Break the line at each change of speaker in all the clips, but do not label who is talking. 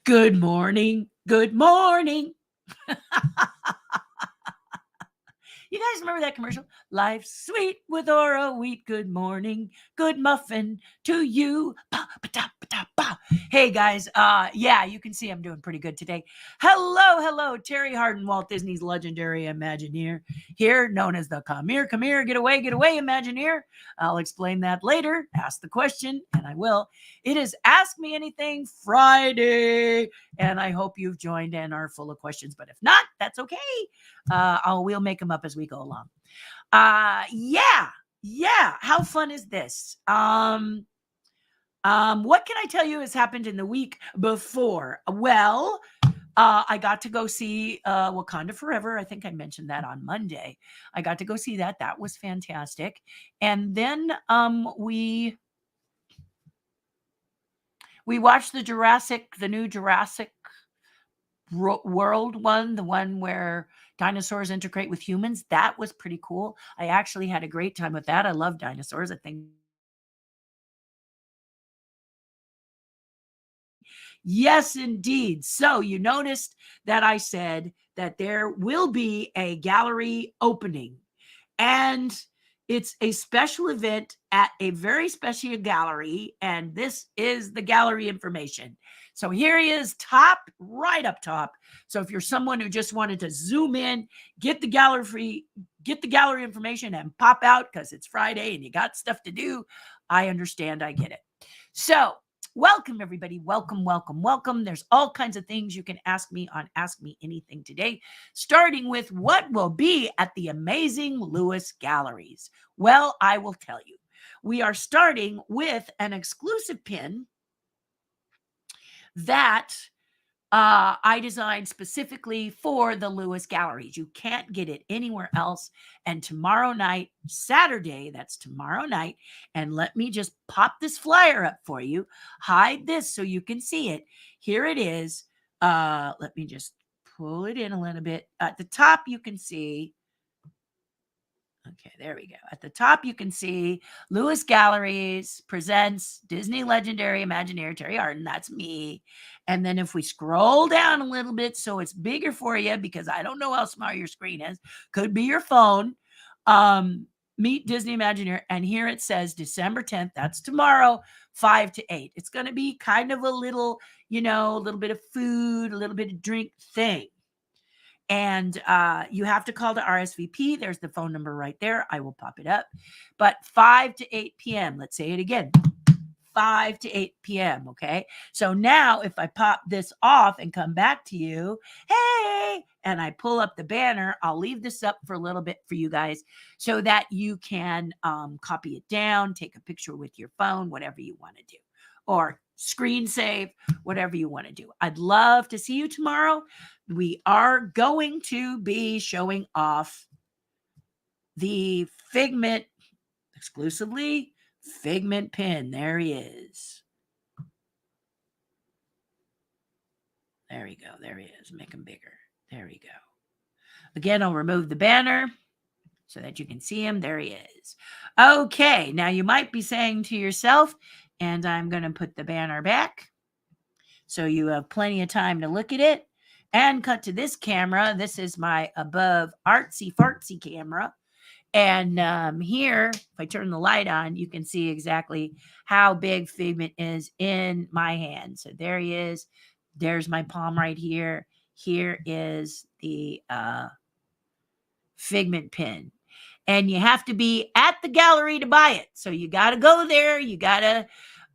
Good morning. Good morning. You guys remember that commercial? Life's sweet with Oro wheat. Good morning. Good muffin to you. Ba, ba, da, ba, da, ba. Hey guys, yeah, you can see I'm doing pretty good today. Hello, Terry Hardin, Walt Disney's legendary Imagineer, here known as the come here, get away, Imagineer. I'll explain that later. Ask the question, and I will. It is Ask Me Anything Friday, and I hope you've joined and are full of questions. But if not, that's okay. We'll make them up as we go along. Yeah. How fun is this? What can I tell you has happened in the week before? Well, I got to go see Wakanda Forever. I think I mentioned that on Monday. I got to go see that. That was fantastic. And then we watched the new Jurassic World one, the one where dinosaurs integrate with humans. That was pretty cool. I actually had a great time with that. I love dinosaurs. I think yes, indeed. So you noticed that I said that there will be a gallery opening, and it's a special event at a very special gallery, and this is the gallery information. So here he is, right up top. So if you're someone who just wanted to zoom in, get the gallery information and pop out because it's Friday and you got stuff to do, I understand. I get it. So welcome, everybody. Welcome. There's all kinds of things you can ask me on Ask Me Anything today, starting with what will be at the amazing Lewis Galleries. Well, I will tell you. We are starting with an exclusive pin that I designed specifically for the Lewis Galleries. You can't get it anywhere else. And tomorrow night, Saturday, that's tomorrow night, and let me just pop this flyer up for you. Hide this so you can see it. Here it is. Let me just pull it in a little bit. At the top, you can see. Okay, there we go. At the top, you can see Lewis Galleries presents Disney legendary Imagineer Terry Hardin. That's me. And then if we scroll down a little bit so it's bigger for you, because I don't know how small your screen is, could be your phone. Meet Disney Imagineer. And here it says December 10th. That's tomorrow, 5 to 8. It's going to be kind of a little, a little bit of food, a little bit of drink thing. And you have to call the RSVP. There's the phone number right there. I will pop it up. But 5 to 8 p.m. Let's say it again. 5 to 8 p.m. Okay. So now if I pop this off and come back to you, hey, and I pull up the banner, I'll leave this up for a little bit for you guys so that you can copy it down, take a picture with your phone, whatever you want to do, or screen save, whatever you want to do. I'd love to see you tomorrow. We are going to be showing off the Figment, exclusively Figment pin. There he is. There we go. There he is. Make him bigger. There we go. Again, I'll remove the banner so that you can see him. There he is. Okay. Now you might be saying to yourself, and I'm going to put the banner back so you have plenty of time to look at it. And cut to this camera. This is my above artsy fartsy camera. And here, if I turn the light on, you can see exactly how big Figment is in my hand. So there he is. There's my palm right here. Here is the Figment pin. And you have to be at the gallery to buy it. So you got to go there. You got to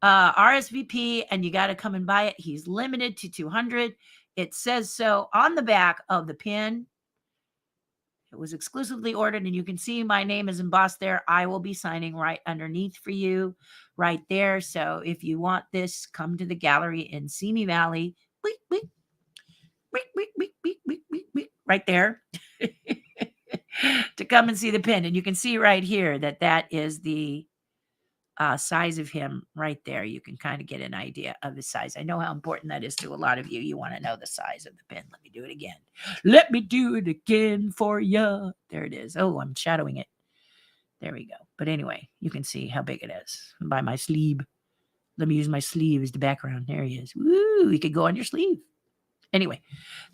RSVP and you got to come and buy it. He's limited to 200. It says so on the back of the pin. It was exclusively ordered, and you can see my name is embossed there. I will be signing right underneath for you right there. So if you want this, come to the gallery in Simi Valley. Right there to come and see the pin. And you can see right here that that is the size of him right there. You can kind of get an idea of the size. I know how important that is to a lot of you. You want to know the size of the pin. Let me do it again. Let me do it again for you. There it is. Oh, I'm shadowing it. There we go. But anyway, you can see how big it is by my sleeve. Let me use my sleeve as the background. There he is. Woo, he could go on your sleeve. Anyway,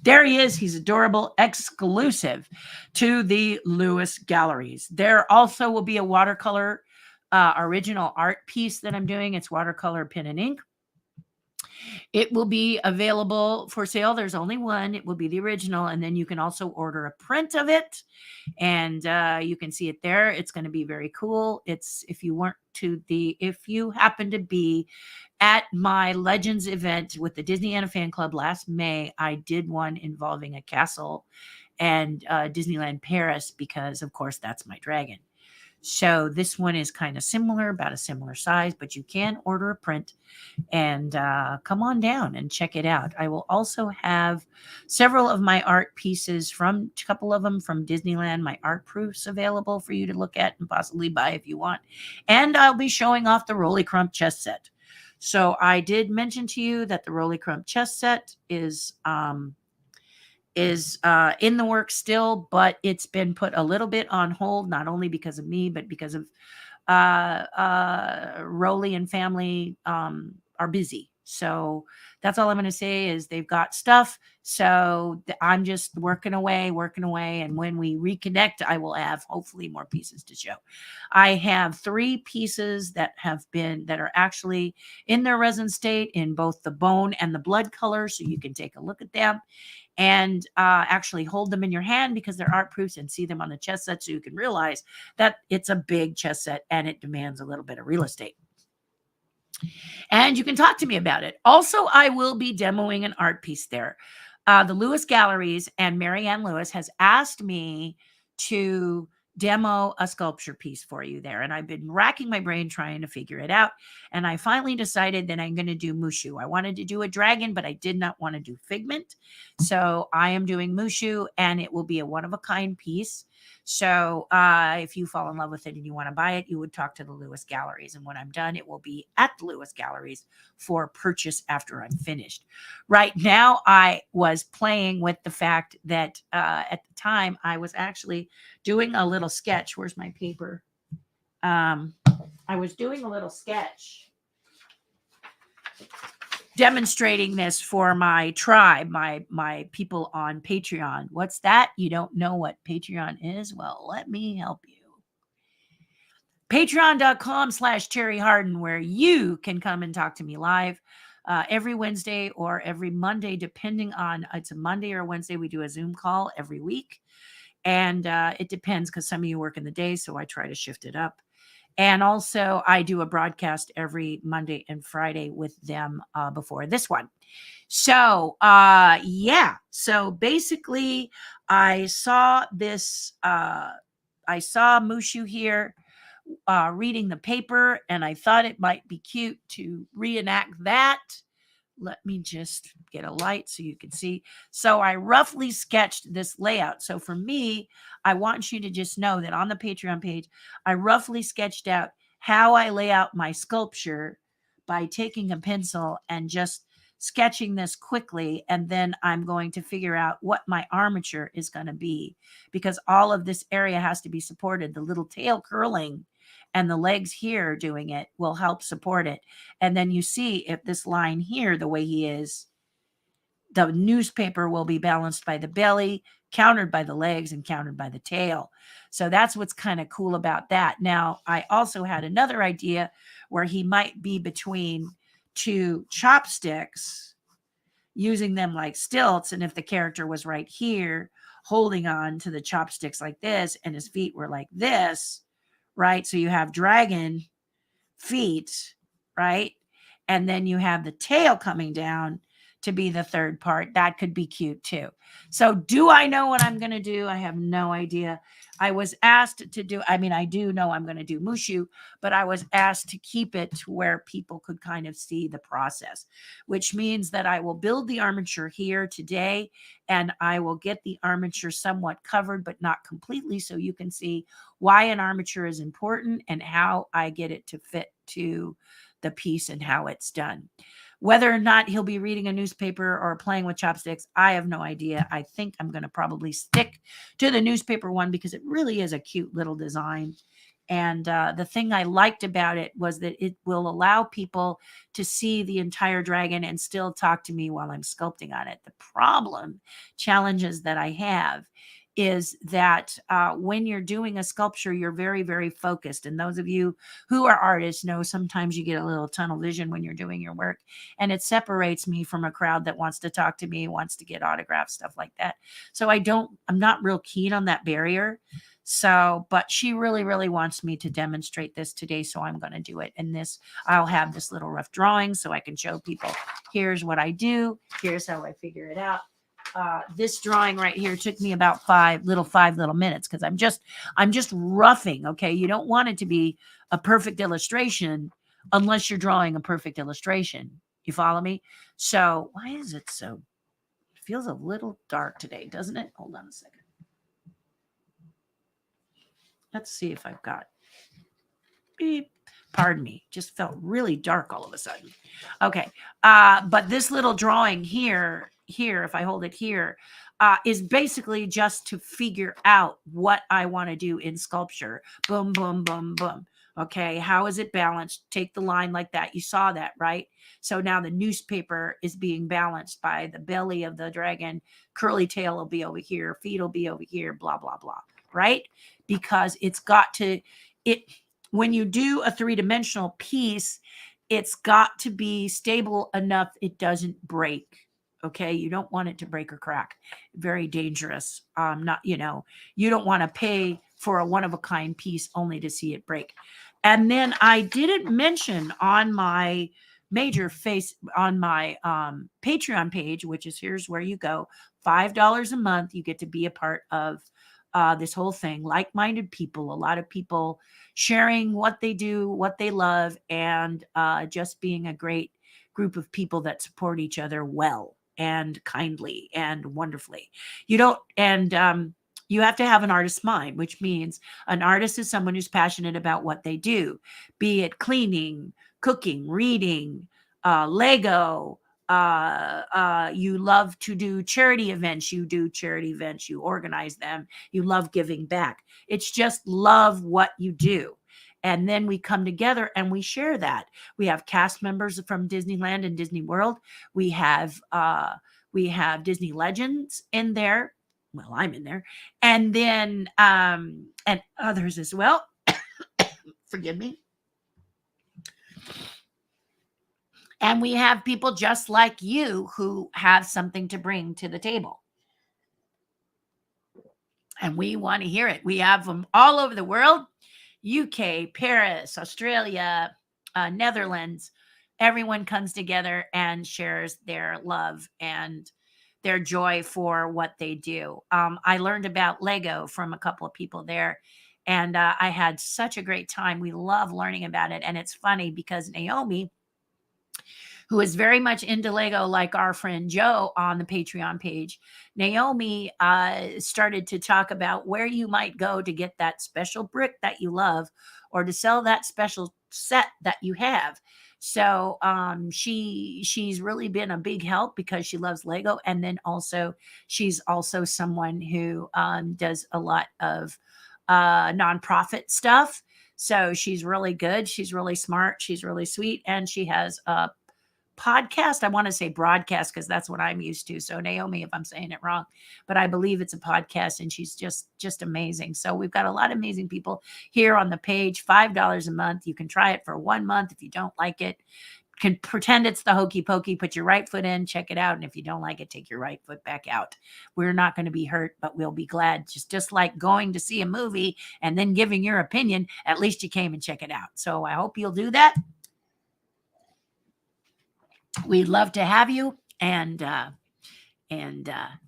there he is. He's adorable, exclusive to the Lewis Galleries. There also will be a watercolor original art piece that I'm doing. It's watercolor pen and ink. It will be available for sale. There's only one. It will be the original, and then you can also order a print of it, and you can see it there. It's going to be very cool. It's if you happen to be at my Legends event with the Disneyland Fan Club last May, I did one involving a castle and Disneyland Paris because, of course, that's my dragon. So this one is kind of similar, about a similar size, but you can order a print and come on down and check it out. I will also have several of my art pieces from a couple of them from Disneyland, my art proofs available for you to look at and possibly buy if you want. And I'll be showing off the Rolly Crump chess set. So I did mention to you that the Rolly Crump chess set is in the works still, but it's been put a little bit on hold, not only because of me, but because of Rolly and family are busy. So that's all I'm going to say is they've got stuff. So I'm just working away. And when we reconnect, I will have hopefully more pieces to show. I have 3 pieces that are actually in their resin state in both the bone and the blood color. So you can take a look at them and actually hold them in your hand because they're art proofs and see them on the chess set so you can realize that it's a big chess set and it demands a little bit of real estate. And you can talk to me about it. Also, I will be demoing an art piece there. The Lewis Galleries and Marianne Lewis has asked me to demo a sculpture piece for you there. And I've been racking my brain trying to figure it out. And I finally decided that I'm going to do Mushu. I wanted to do a dragon, but I did not want to do figment. So I am doing Mushu, and it will be a one-of-a-kind piece. So if you fall in love with it and you want to buy it, you would talk to the Lewis Galleries. And when I'm done, it will be at the Lewis Galleries for purchase after I'm finished. Right now, I was playing with the fact that at the time, I was actually doing a little sketch. Where's my paper? I was doing a little sketch demonstrating this for my tribe, my people on Patreon. What's that? You don't know what Patreon is? Well, let me help you. Patreon.com/Terri Hardin, where you can come and talk to me live every Wednesday or every Monday, depending on it's a Monday or a Wednesday. We do a Zoom call every week. And it depends because some of you work in the day, so I try to shift it up. And also, I do a broadcast every Monday and Friday with them before this one. So, yeah. So basically, I saw this. I saw Mushu here reading the paper, and I thought it might be cute to reenact that. Let me just get a light so you can see. So I roughly sketched this layout. So for me, I want you to just know that on the Patreon page, I roughly sketched out how I lay out my sculpture by taking a pencil and just sketching this quickly. And then I'm going to figure out what my armature is going to be because all of this area has to be supported. The little tail curling and the legs here doing it will help support it. And then you see if this line here, the way he is, the newspaper will be balanced by the belly, countered by the legs, and countered by the tail. So that's what's kind of cool about that. Now, I also had another idea where he might be between 2 chopsticks, using them like stilts. And if the character was right here, holding on to the chopsticks like this, and his feet were like this, right? So you have dragon feet, right? And then you have the tail coming down to be the third part. That could be cute too. So do I know what I'm going to do? I have no idea. I was asked to do, I do know I'm going to do Mushu, but I was asked to keep it to where people could kind of see the process, which means that I will build the armature here today and I will get the armature somewhat covered, but not completely. So you can see why an armature is important and how I get it to fit to the piece and how it's done. Whether or not he'll be reading a newspaper or playing with chopsticks, I have no idea. I think I'm going to probably stick to the newspaper one because it really is a cute little design. And the thing I liked about it was that it will allow people to see the entire dragon and still talk to me while I'm sculpting on it. The challenges that I have is that when you're doing a sculpture, you're very, very focused. And those of you who are artists know sometimes you get a little tunnel vision when you're doing your work, and it separates me from a crowd that wants to talk to me, wants to get autographs, stuff like that. So I'm not real keen on that barrier. So, but she really, really wants me to demonstrate this today. So I'm going to do it. And I'll have this little rough drawing so I can show people, here's what I do. Here's how I figure it out. This drawing right here took me about 5 little minutes because I'm just roughing. Okay. You don't want it to be a perfect illustration unless you're drawing a perfect illustration. You follow me? So why is it so, it feels a little dark today, doesn't it? Hold on a second. Let's see if I've got, beep. Pardon me, just felt really dark all of a sudden. Okay. But this little drawing here, if I hold it here, is basically just to figure out what I want to do in sculpture. Boom, boom, boom, boom. Okay. How is it balanced? Take the line like that. You saw that, right? So now the newspaper is being balanced by the belly of the dragon. Curly tail will be over here. Feet will be over here, blah, blah, blah. Right? Because when you do a 3-dimensional piece, it's got to be stable enough it doesn't break. Okay, you don't want it to break or crack. Very dangerous. You don't want to pay for a one-of-a-kind piece only to see it break. And then I didn't mention on my Patreon page, which is here's where you go, $5 a month. You get to be a part of this whole thing, like-minded people, a lot of people sharing what they do, what they love, and just being a great group of people that support each other well and kindly and wonderfully. You have to have an artist's mind, which means an artist is someone who's passionate about what they do, be it cleaning, cooking, reading, Lego. You love to do charity events. You do charity events. You organize them. You love giving back. It's just love what you do. And then we come together and we share that. We have cast members from Disneyland and Disney World. We have Disney Legends in there. Well, I'm in there. And then and others as well. Forgive me. And we have people just like you who have something to bring to the table. And we want to hear it. We have them all over the world. UK, Paris, Australia, Netherlands. Everyone comes together and shares their love and their joy for what they do. I learned about Lego from a couple of people there. And I had such a great time. We love learning about it. And it's funny because Naomi, who is very much into Lego, like our friend Joe on the Patreon page, Naomi started to talk about where you might go to get that special brick that you love or to sell that special set that you have. So she's really been a big help because she loves Lego. And then also she's also someone who does a lot of nonprofit stuff. So she's really good. She's really smart. She's really sweet. And she has a podcast. I want to say broadcast because that's what I'm used to. So Naomi, if I'm saying it wrong, but I believe it's a podcast and she's just amazing. So we've got a lot of amazing people here on the page. $5 a month. You can try it for 1 month. If you don't like it, can pretend it's the hokey pokey, put your right foot in, check it out. And if you don't like it, take your right foot back out. We're not going to be hurt, but we'll be glad. Just like going to see a movie and then giving your opinion, at least you came and check it out. So I hope you'll do that. We'd love to have you. And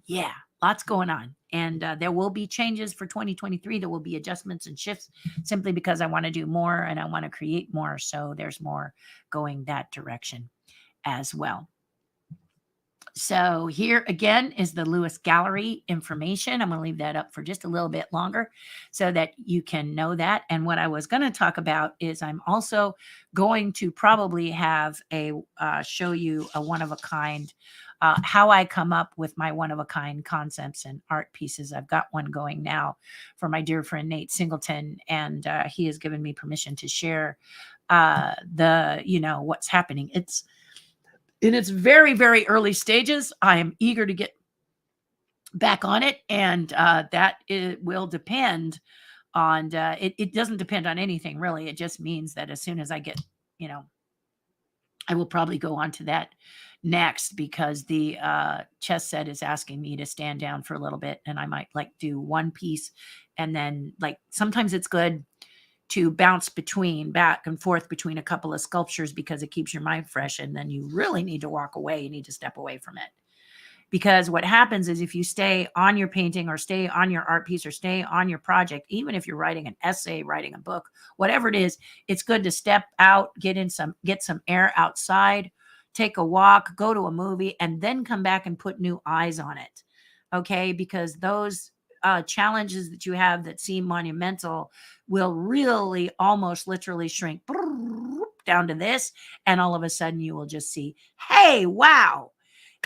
yeah, lots going on. And there will be changes for 2023. There will be adjustments and shifts simply because I want to do more and I want to create more. So there's more going that direction as well. So here again is the Lewis Gallery information. I'm going to leave that up for just a little bit longer so that you can know that. And what I was going to talk about is I'm also going to probably have show you a one-of-a-kind how I come up with my one-of-a-kind concepts and art pieces. I've got one going now for my dear friend Nate Singleton, and he has given me permission to share what's happening. It's in its very, very early stages. I am eager to get back on it, and that it will depend on it doesn't depend on anything really. It just means that as soon as I get, I will probably go on to that next, because the chess set is asking me to stand down for a little bit, and I might do one piece, and then sometimes it's good to bounce back and forth between a couple of sculptures, because it keeps your mind fresh, and then you really need to walk away. You need to step away from it. Because what happens is, if you stay on your painting or stay on your art piece or stay on your project, even if you're writing an essay, writing a book, whatever it is, it's good to step out, get some air outside, take a walk, go to a movie, and then come back and put new eyes on it. Okay? Because those challenges that you have that seem monumental will really almost literally shrink down to this. And all of a sudden you will just see, hey, wow.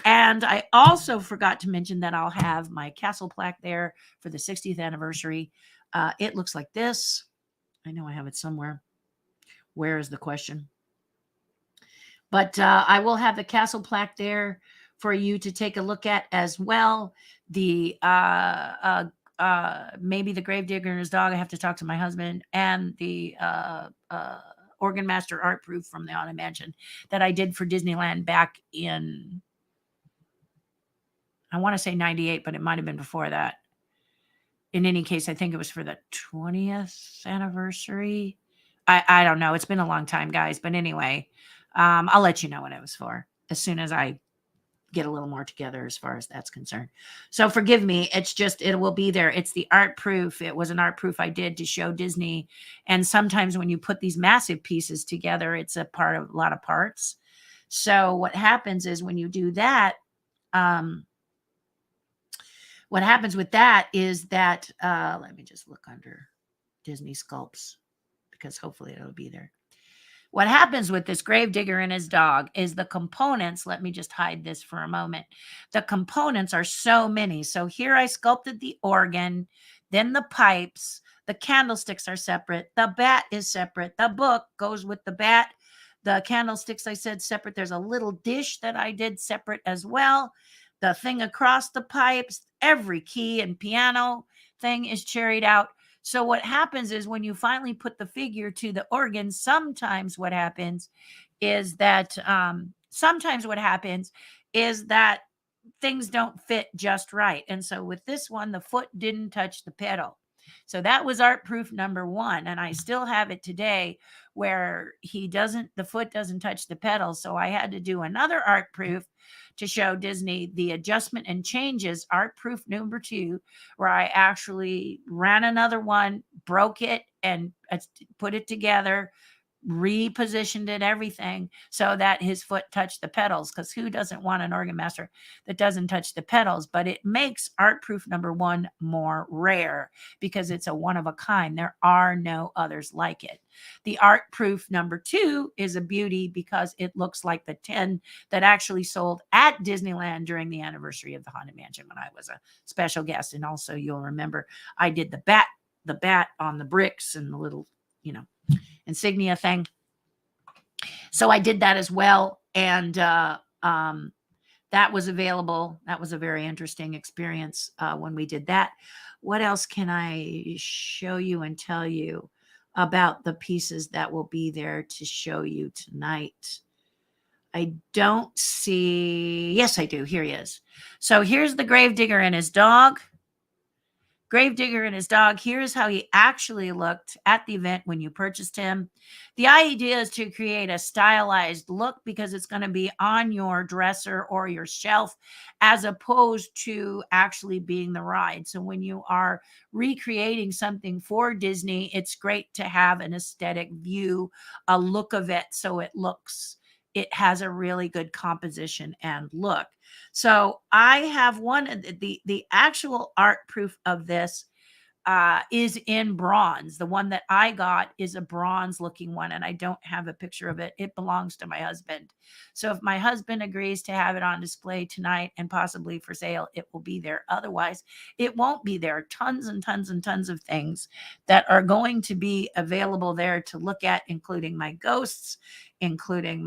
And I also forgot to mention that I'll have my castle plaque there for the 60th anniversary. It looks like this. I know I have it somewhere. Where is the question? But I will have the castle plaque there for you to take a look at as well. The maybe the Gravedigger and his dog. I have to talk to my husband, and the Organ Master art proof from the Haunted Mansion that I did for Disneyland back in, I want to say 98, but it might have been before that. In any case, I think it was for the 20th anniversary. I don't know. It's been a long time, guys. But anyway, I'll let you know what it was for as soon as I get a little more together as far as that's concerned. So forgive me. It's just, it will be there. It's the art proof. It was an art proof I did to show Disney. And sometimes when you put these massive pieces together, it's a part of a lot of parts. So what happens is, when you do that, what happens with that is that, let me just look under Disney Sculpts, because hopefully it'll be there. What happens with this Gravedigger and his dog is the components, let me just hide this for a moment. The components are so many. So here I sculpted the organ, then the pipes, the candlesticks are separate, the bat is separate, the book goes with the bat, the candlesticks I said separate. There's a little dish that I did separate as well. The thing across the pipes, every key and piano thing is cherried out. So what happens is, when you finally put the figure to the organ, sometimes what happens is that things don't fit just right. And so with this one, the foot didn't touch the pedal. So that was art proof number 1. And I still have it today, where the foot doesn't touch the pedal. So I had to do another art proof to show Disney the adjustment and changes, art proof number 2, where I actually ran another one, broke it, and put it together, repositioned it, everything, so that his foot touched the pedals. Because who doesn't want an organ master that doesn't touch the pedals? But it makes art proof number 1 more rare, because it's a one of a kind. There are no others like it. The art proof number 2 is a beauty, because it looks like the 10 that actually sold at Disneyland during the anniversary of the Haunted Mansion, when I was a special guest. And also, you'll remember, I did the bat on the bricks and the little, insignia thing. So I did that as well. And that was available. That was a very interesting experience when we did that. What else can I show you and tell you about the pieces that will be there to show you tonight? I don't see. Yes, I do. Here he is. So here's the Gravedigger and his dog. Gravedigger and his dog. Here's how he actually looked at the event when you purchased him. The idea is to create a stylized look, because it's going to be on your dresser or your shelf, as opposed to actually being the ride. So when you are recreating something for Disney, it's great to have an aesthetic view, a look of it, so it has a really good composition and look. So I have one, the actual art proof of this is in bronze. The one that I got is a bronze looking one, and I don't have a picture of it. It belongs to my husband. So if my husband agrees to have it on display tonight and possibly for sale, it will be there. Otherwise, it won't be there. Tons and tons and tons of things that are going to be available there to look at, including my ghosts, including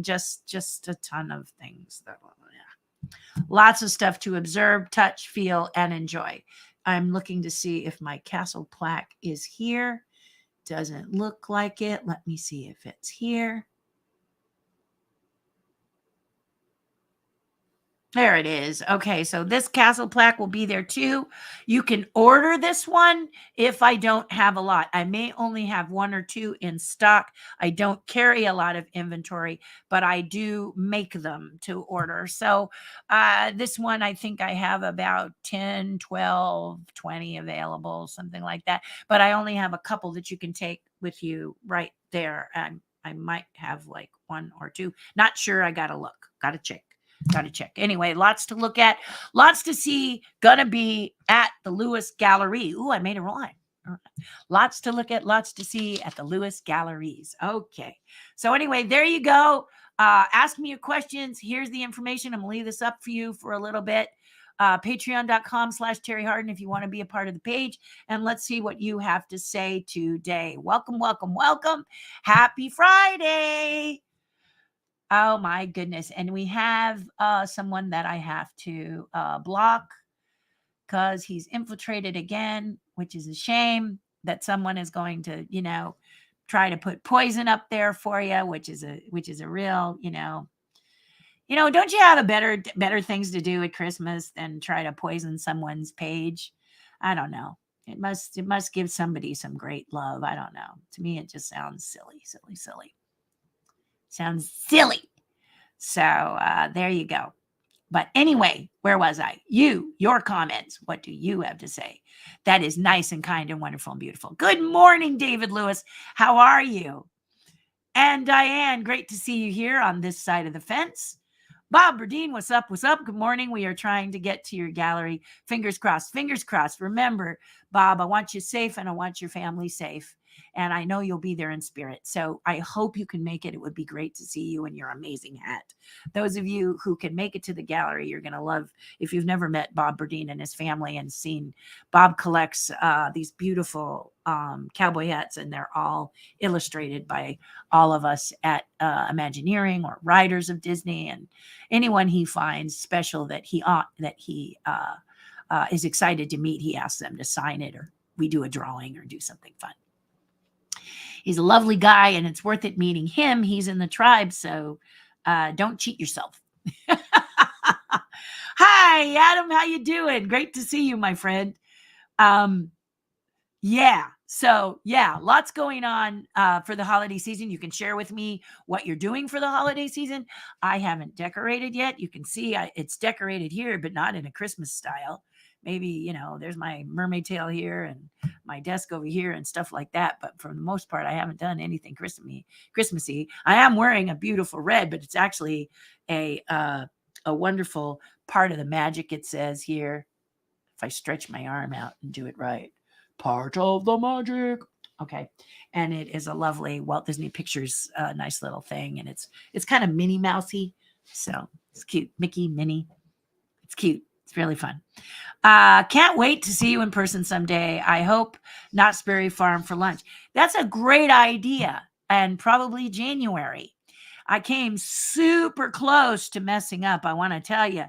just a ton of things. Lots of stuff to observe, touch, feel, and enjoy. I'm looking to see if my castle plaque is here. Doesn't look like it. Let me see if it's here. There it is. Okay, so this castle plaque will be there too. You can order this one if I don't have a lot. I may only have one or two in stock. I don't carry a lot of inventory, but I do make them to order. So this one, I think I have about 10, 12, 20 available, something like that. But I only have a couple that you can take with you right there. And I might have like one or two. Not sure. I got to look. Got to check. Anyway, lots to look at, lots to see. Gonna be at the Lewis Gallery. Ooh, I made a rhyme. Lots to look at, lots to see at the Lewis Galleries. Okay. So anyway, there you go. Ask me your questions. Here's the information. I'm gonna leave this up for you for a little bit. Patreon.com/Terri Hardin if you want to be a part of the page. And let's see what you have to say today. Welcome, welcome, welcome. Happy Friday. Oh my goodness. And we have someone that I have to block because he's infiltrated again, which is a shame that someone is going to, try to put poison up there for you, which is a real, don't you have a better things to do at Christmas than try to poison someone's page? I don't know. It must give somebody some great love. I don't know. To me, it just sounds silly. Sounds silly. So there you go. But anyway, where was I? Your comments. What do you have to say? That is nice and kind and wonderful and beautiful. Good morning, David Lewis. How are you? And Diane, great to see you here on this side of the fence. Bob Berdine, what's up? What's up? Good morning. We are trying to get to your gallery. Fingers crossed. Fingers crossed. Remember, Bob, I want you safe and I want your family safe. And I know you'll be there in spirit. So I hope you can make it. It would be great to see you in your amazing hat. Those of you who can make it to the gallery, you're going to love, if you've never met Bob Berdine and his family and seen, Bob collects these beautiful cowboy hats, and they're all illustrated by all of us at Imagineering or Writers of Disney, and anyone he finds special that he is excited to meet, he asks them to sign it, or we do a drawing or do something fun. He's a lovely guy, and it's worth it meeting him. He's in the tribe, so don't cheat yourself. Hi, Adam. How you doing? Great to see you, my friend. Lots going on for the holiday season. You can share with me what you're doing for the holiday season. I haven't decorated yet. You can see it's decorated here, but not in a Christmas style. Maybe, there's my mermaid tail here and my desk over here and stuff like that. But for the most part, I haven't done anything Christmassy. I am wearing a beautiful red, but it's actually a wonderful part of the magic. It says here, if I stretch my arm out and do it right, part of the magic. Okay. And it is a lovely Walt Disney Pictures, nice little thing. And it's kind of Minnie Mousey. So it's cute. Mickey, Minnie. It's cute. It's really fun. Can't wait to see you in person someday. I hope Knott's Berry Farm for lunch. That's a great idea. And probably January. I came super close to messing up. I want to tell you.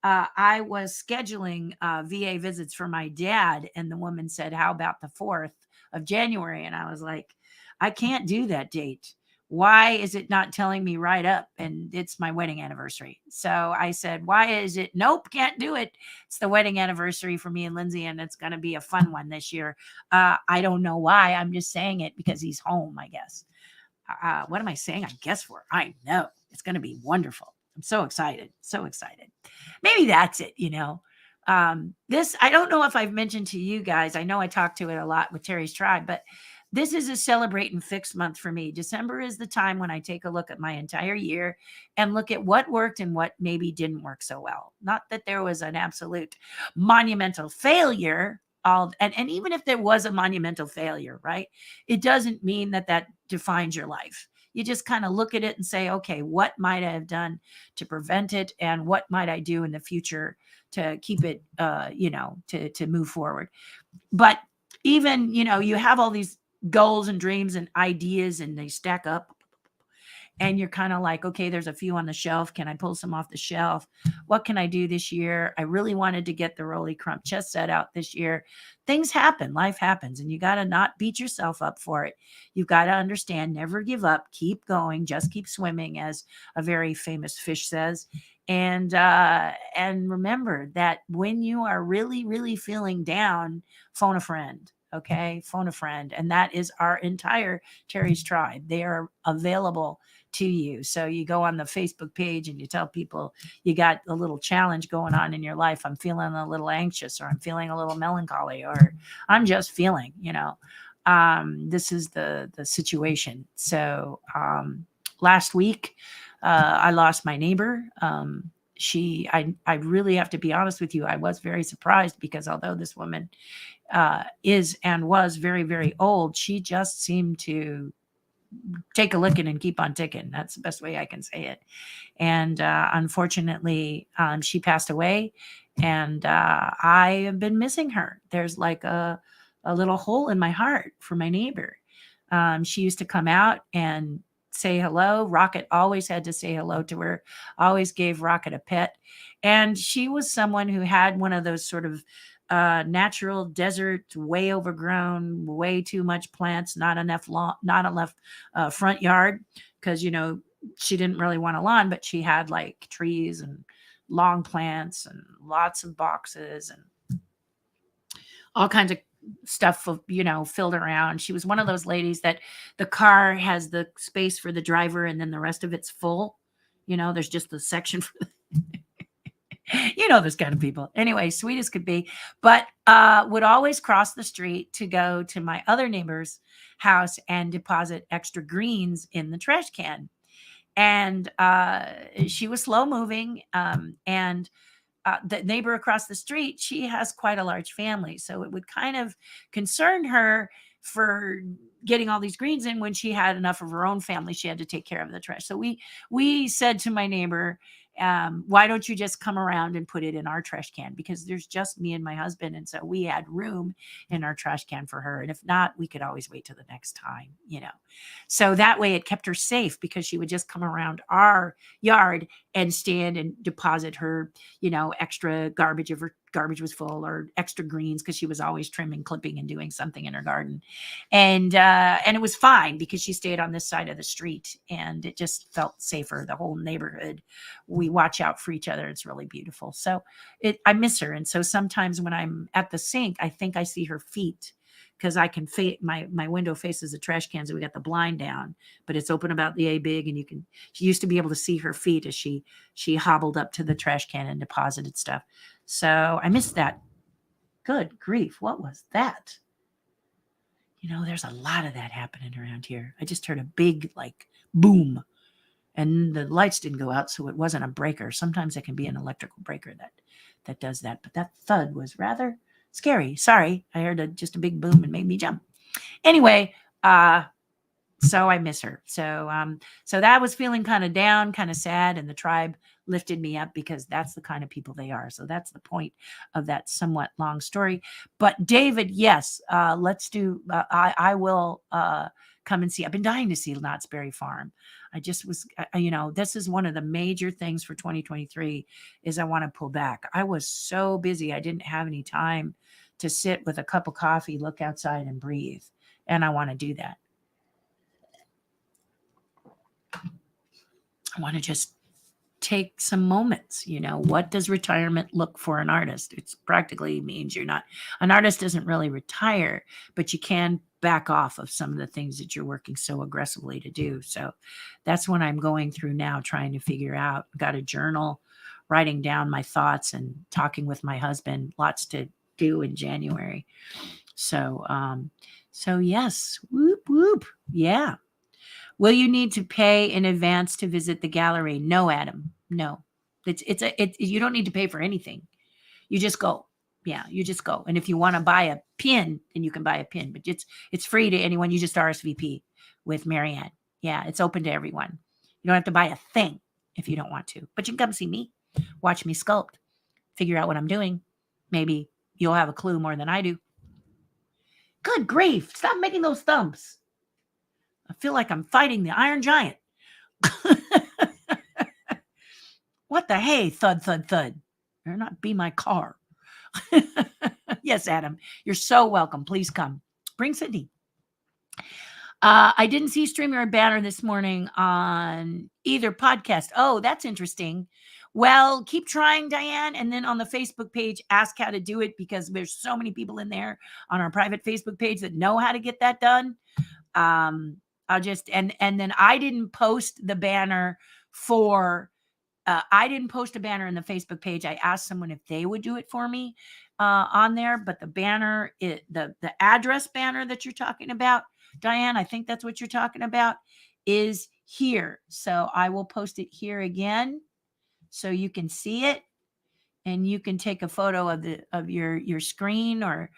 I was scheduling VA visits for my dad, and the woman said, how about the 4th of January? And I was like, I can't do that date. Why is it not telling me right up? And it's my wedding anniversary. So I said, why is it? Nope, can't do it. It's the wedding anniversary for me and Lindsay, and it's going to be a fun one this year. I don't know why. I'm just saying it because he's home, I guess. What am I saying? I guess for? I know. It's going to be wonderful. I'm so excited. So excited. Maybe that's it, This, I don't know if I've mentioned to you guys. I know I talk to it a lot with Terry's Tribe, but this is a celebrate and fix month for me. December is the time when I take a look at my entire year and look at what worked and what maybe didn't work so well. Not that there was an absolute monumental failure, all, and even if there was a monumental failure, right? It doesn't mean that that defines your life. You just kind of look at it and say, okay, what might I have done to prevent it, and what might I do in the future to keep it, to move forward. But even, you have all these goals and dreams and ideas, and they stack up, and you're kind of like, okay, there's a few on the shelf. Can I pull some off the shelf? What can I do this year? I really wanted to get the Rolly Crump chess set out this year. Things happen, life happens, and you got to not beat yourself up for it. You've got to understand, never give up, keep going, just keep swimming, as a very famous fish says. And remember that when you are really, really feeling down, phone a friend. Okay, phone a friend. And that is our entire Terry's tribe. They are available to you. So you go on the Facebook page and you tell people you got a little challenge going on in your life. I'm feeling a little anxious, or I'm feeling a little melancholy, or I'm just feeling, this is the situation. So last week, I lost my neighbor. I really have to be honest with you. I was very surprised, because although this woman is and was very, very old, she just seemed to take a licking and keep on ticking. That's the best way I can say it. And unfortunately, she passed away, and I have been missing her. There's like a little hole in my heart for my neighbor. She used to come out and say hello. Rocket always had to say hello to her, always gave Rocket a pet. And she was someone who had one of those sort of natural desert, way overgrown, way too much plants, not enough front yard, because she didn't really want a lawn, but she had like trees and long plants and lots of boxes and all kinds of stuff, filled around. She was one of those ladies that the car has the space for the driver, and then the rest of it's full. There's just the section for those kind of people. Anyway, sweet as could be, but would always cross the street to go to my other neighbor's house and deposit extra greens in the trash can. And she was slow moving. And the neighbor across the street, she has quite a large family. So it would kind of concern her for getting all these greens in when she had enough of her own family. She had to take care of the trash. So we said to my neighbor, why don't you just come around and put it in our trash can? Because there's just me and my husband. And so we had room in our trash can for her. And if not, we could always wait till the next time. So that way it kept her safe, because she would just come around our yard and stand and deposit her, extra garbage if her garbage was full, or extra greens, because she was always trimming, clipping, and doing something in her garden. And it was fine, because she stayed on this side of the street, and it just felt safer. The whole neighborhood, we watch out for each other. It's really beautiful. So I miss her. And so sometimes when I'm at the sink, I think I see her feet, because I can my window faces the trash cans, and we got the blind down, but it's open about the big, and she used to be able to see her feet as she hobbled up to the trash can and deposited stuff. So I missed that. Good grief, what was that? There's a lot of that happening around here. I just heard a big boom, and the lights didn't go out, so it wasn't a breaker. Sometimes it can be an electrical breaker that does that, but that thud was rather scary. Sorry, I heard just a big boom and made me jump. Anyway, so I miss her. So that was feeling kind of down, kind of sad, and the tribe lifted me up, because that's the kind of people they are. So that's the point of that somewhat long story. But David, yes, let's do. I will come and see. I've been dying to see Knott's Berry Farm. I just was, this is one of the major things for 2023 is I want to pull back. I was so busy. I didn't have any time to sit with a cup of coffee, look outside, and breathe. And I want to do that. I want to just take some moments. What does retirement look for an artist? It's practically means an artist doesn't really retire, but you can back off of some of the things that you're working so aggressively to do. So that's what I'm going through now, trying to figure out. Got a journal, writing down my thoughts and talking with my husband. Lots to do in January. So yes, whoop, whoop. Yeah. Will you need to pay in advance to visit the gallery? No, Adam. No. You don't need to pay for anything. You just go. Yeah, you just go. And if you want to buy a pin, then you can buy a pin, but it's free to anyone. You just RSVP with Marianne. Yeah, it's open to everyone. You don't have to buy a thing if you don't want to, but you can come see me, watch me sculpt, figure out what I'm doing. Maybe you'll have a clue more than I do. Good grief. Stop making those thumps. I feel like I'm fighting the Iron Giant. What the hey, thud, thud, thud. Better not be my car. Yes, Adam, you're so welcome. Please come. Bring Sydney. I didn't see StreamYard banner this morning on either podcast. Oh, that's interesting. Well, keep trying, Diane. And then on the Facebook page, ask how to do it, because there's so many people in there on our private Facebook page that know how to get that done. I'll just, and then I didn't post the banner for, I didn't post a banner in the Facebook page. I asked someone if they would do it for me on there, but the banner, the address banner that you're talking about, Diane, I think that's what you're talking about, is here. So I will post it here again so you can see it, and you can take a photo of your screen, or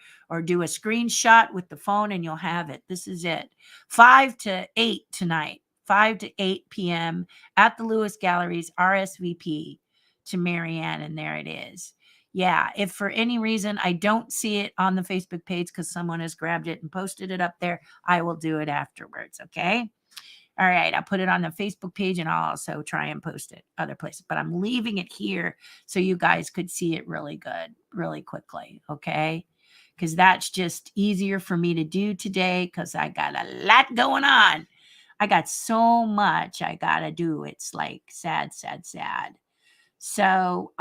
do a screenshot with the phone, and you'll have it. This is it. 5 to 8 tonight. 5 to 8 p.m. at the Lewis Galleries, RSVP to Marianne, and there it is. Yeah, if for any reason I don't see it on the Facebook page because someone has grabbed it and posted it up there, I will do it afterwards, okay? All right, I'll put it on the Facebook page, and I'll also try and post it other places. But I'm leaving it here so you guys could see it really good, really quickly, okay? Because that's just easier for me to do today because I got a lot going on. I got so much I got to do. It's like sad, sad, sad. So,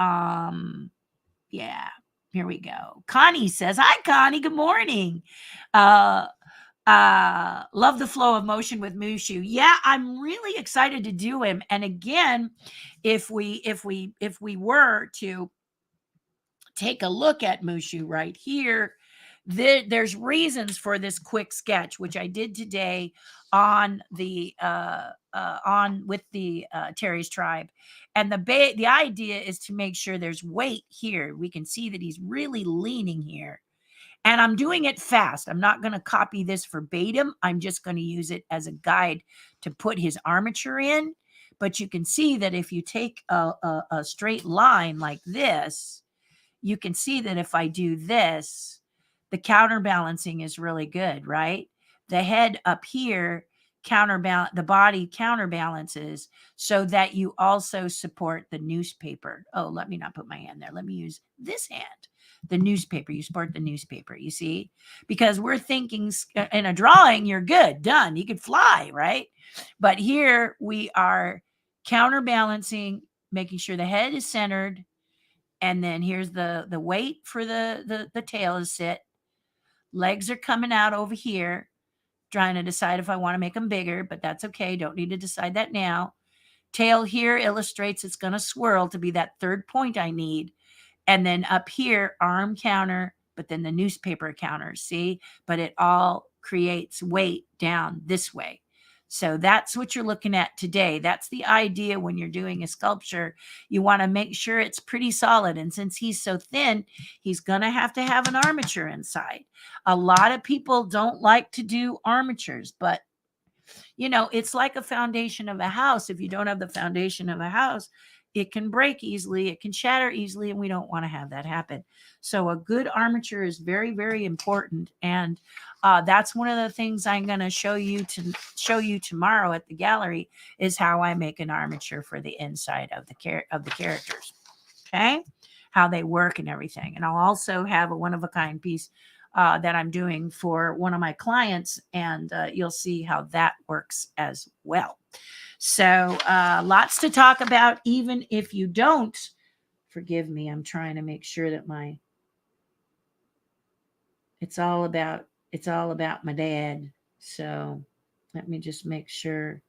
yeah, here we go. Connie says, hi, Connie. Good morning. Love the flow of motion with Mushu. Yeah, I'm really excited to do him. And again, if we were to take a look at Mushu right here, there's reasons for this quick sketch, which I did today on the on with the Terry's tribe. And the idea is to make sure there's weight here. We can see that he's really leaning here. And I'm doing it fast. I'm not going to copy this verbatim. I'm just going to use it as a guide to put his armature in. But you can see that if you take a straight line like this, you can see that if I do this, the counterbalancing is really good, right? The head up here counterbalance, the body counterbalances so that you also support the newspaper. Oh, let me not put my hand there. Let me use this hand. The newspaper, you support the newspaper, you see? Because we're thinking in a drawing, you're good, done. You could fly, right? But here we are counterbalancing, making sure the head is centered. And then here's the weight for the tail to sit. Legs are coming out over here, trying to decide if I want to make them bigger, but that's okay. Don't need to decide that now. Tail here illustrates it's going to swirl to be that third point I need. And then up here, arm counter, but then the newspaper counter, see? But it all creates weight down this way. So that's what you're looking at today. That's the idea when you're doing a sculpture. You want to make sure it's pretty solid. And since he's so thin, he's going to have an armature inside. A lot of people don't like to do armatures, but you know, it's like a foundation of a house. If you don't have the foundation of a house, it can break easily, it can shatter easily, and we don't want to have that happen. So a good armature is very, very important. And that's one of the things I'm going to show you tomorrow at the gallery is how I make an armature for the inside of the characters. Okay, how they work and everything. And I'll also have a one-of-a-kind piece that I'm doing for one of my clients, and you'll see how that works as well. So lots to talk about, even if you don't. Forgive me, I'm trying to make sure that it's all about my dad. So let me just make sure.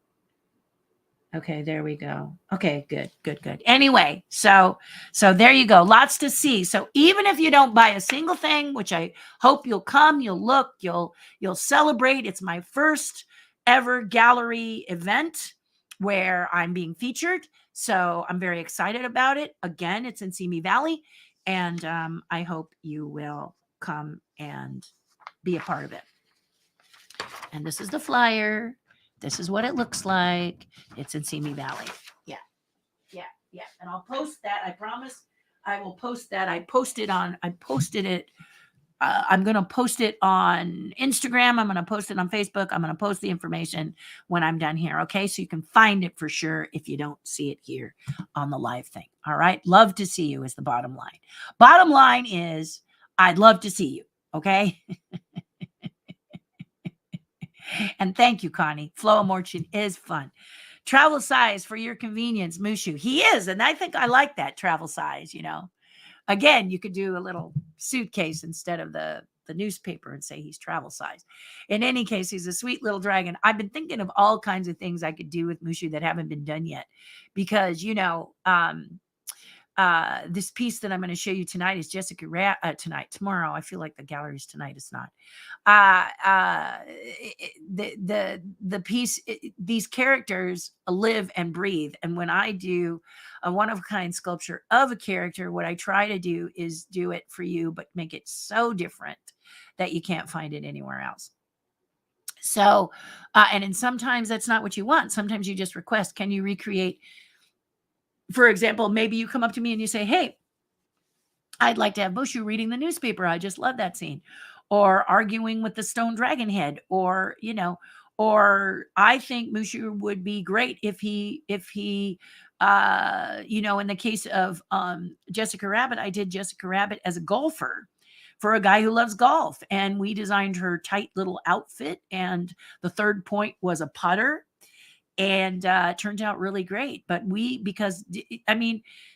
Okay, there we go. Okay, good. Anyway, so there you go. Lots to see. So even if you don't buy a single thing, which I hope you'll come, you'll look, you'll celebrate. It's my first ever gallery event where I'm being featured. So I'm very excited about it. Again, it's in Simi Valley. And I hope you will come and be a part of it. And this is the flyer. This is what it looks like. It's in Simi Valley. Yeah, yeah, yeah. And I'll post that. I promise I will post that. I posted it. I'm going to post it on Instagram. I'm going to post it on Facebook. I'm going to post the information when I'm done here. Okay. So you can find it for sure if you don't see it here on the live thing. All right. Love to see you is the bottom line. Bottom line is I'd love to see you. Okay. And thank you, Connie. Flow Emotion is fun. Travel size for your convenience, Mushu. He is. And I think I like that travel size, Again, you could do a little suitcase instead of the newspaper and say he's travel size. In any case, he's a sweet little dragon. I've been thinking of all kinds of things I could do with Mushu that haven't been done yet because, this piece that I'm going to show you tonight is tomorrow. I feel like the gallery's tonight. It's not. The piece. These characters live and breathe, and when I do a one-of-a-kind sculpture of a character, what I try to do is do it for you, but make it so different that you can't find it anywhere else. So, and sometimes that's not what you want. Sometimes you just request, can you recreate? For example, maybe you come up to me and you say, hey, I'd like to have Mushu reading the newspaper. I just love that scene. Or arguing with the stone dragon head. Or I think Mushu would be great if he, in the case of Jessica Rabbit, I did Jessica Rabbit as a golfer for a guy who loves golf. And we designed her tight little outfit. And the third point was a putter. And it turned out really great. But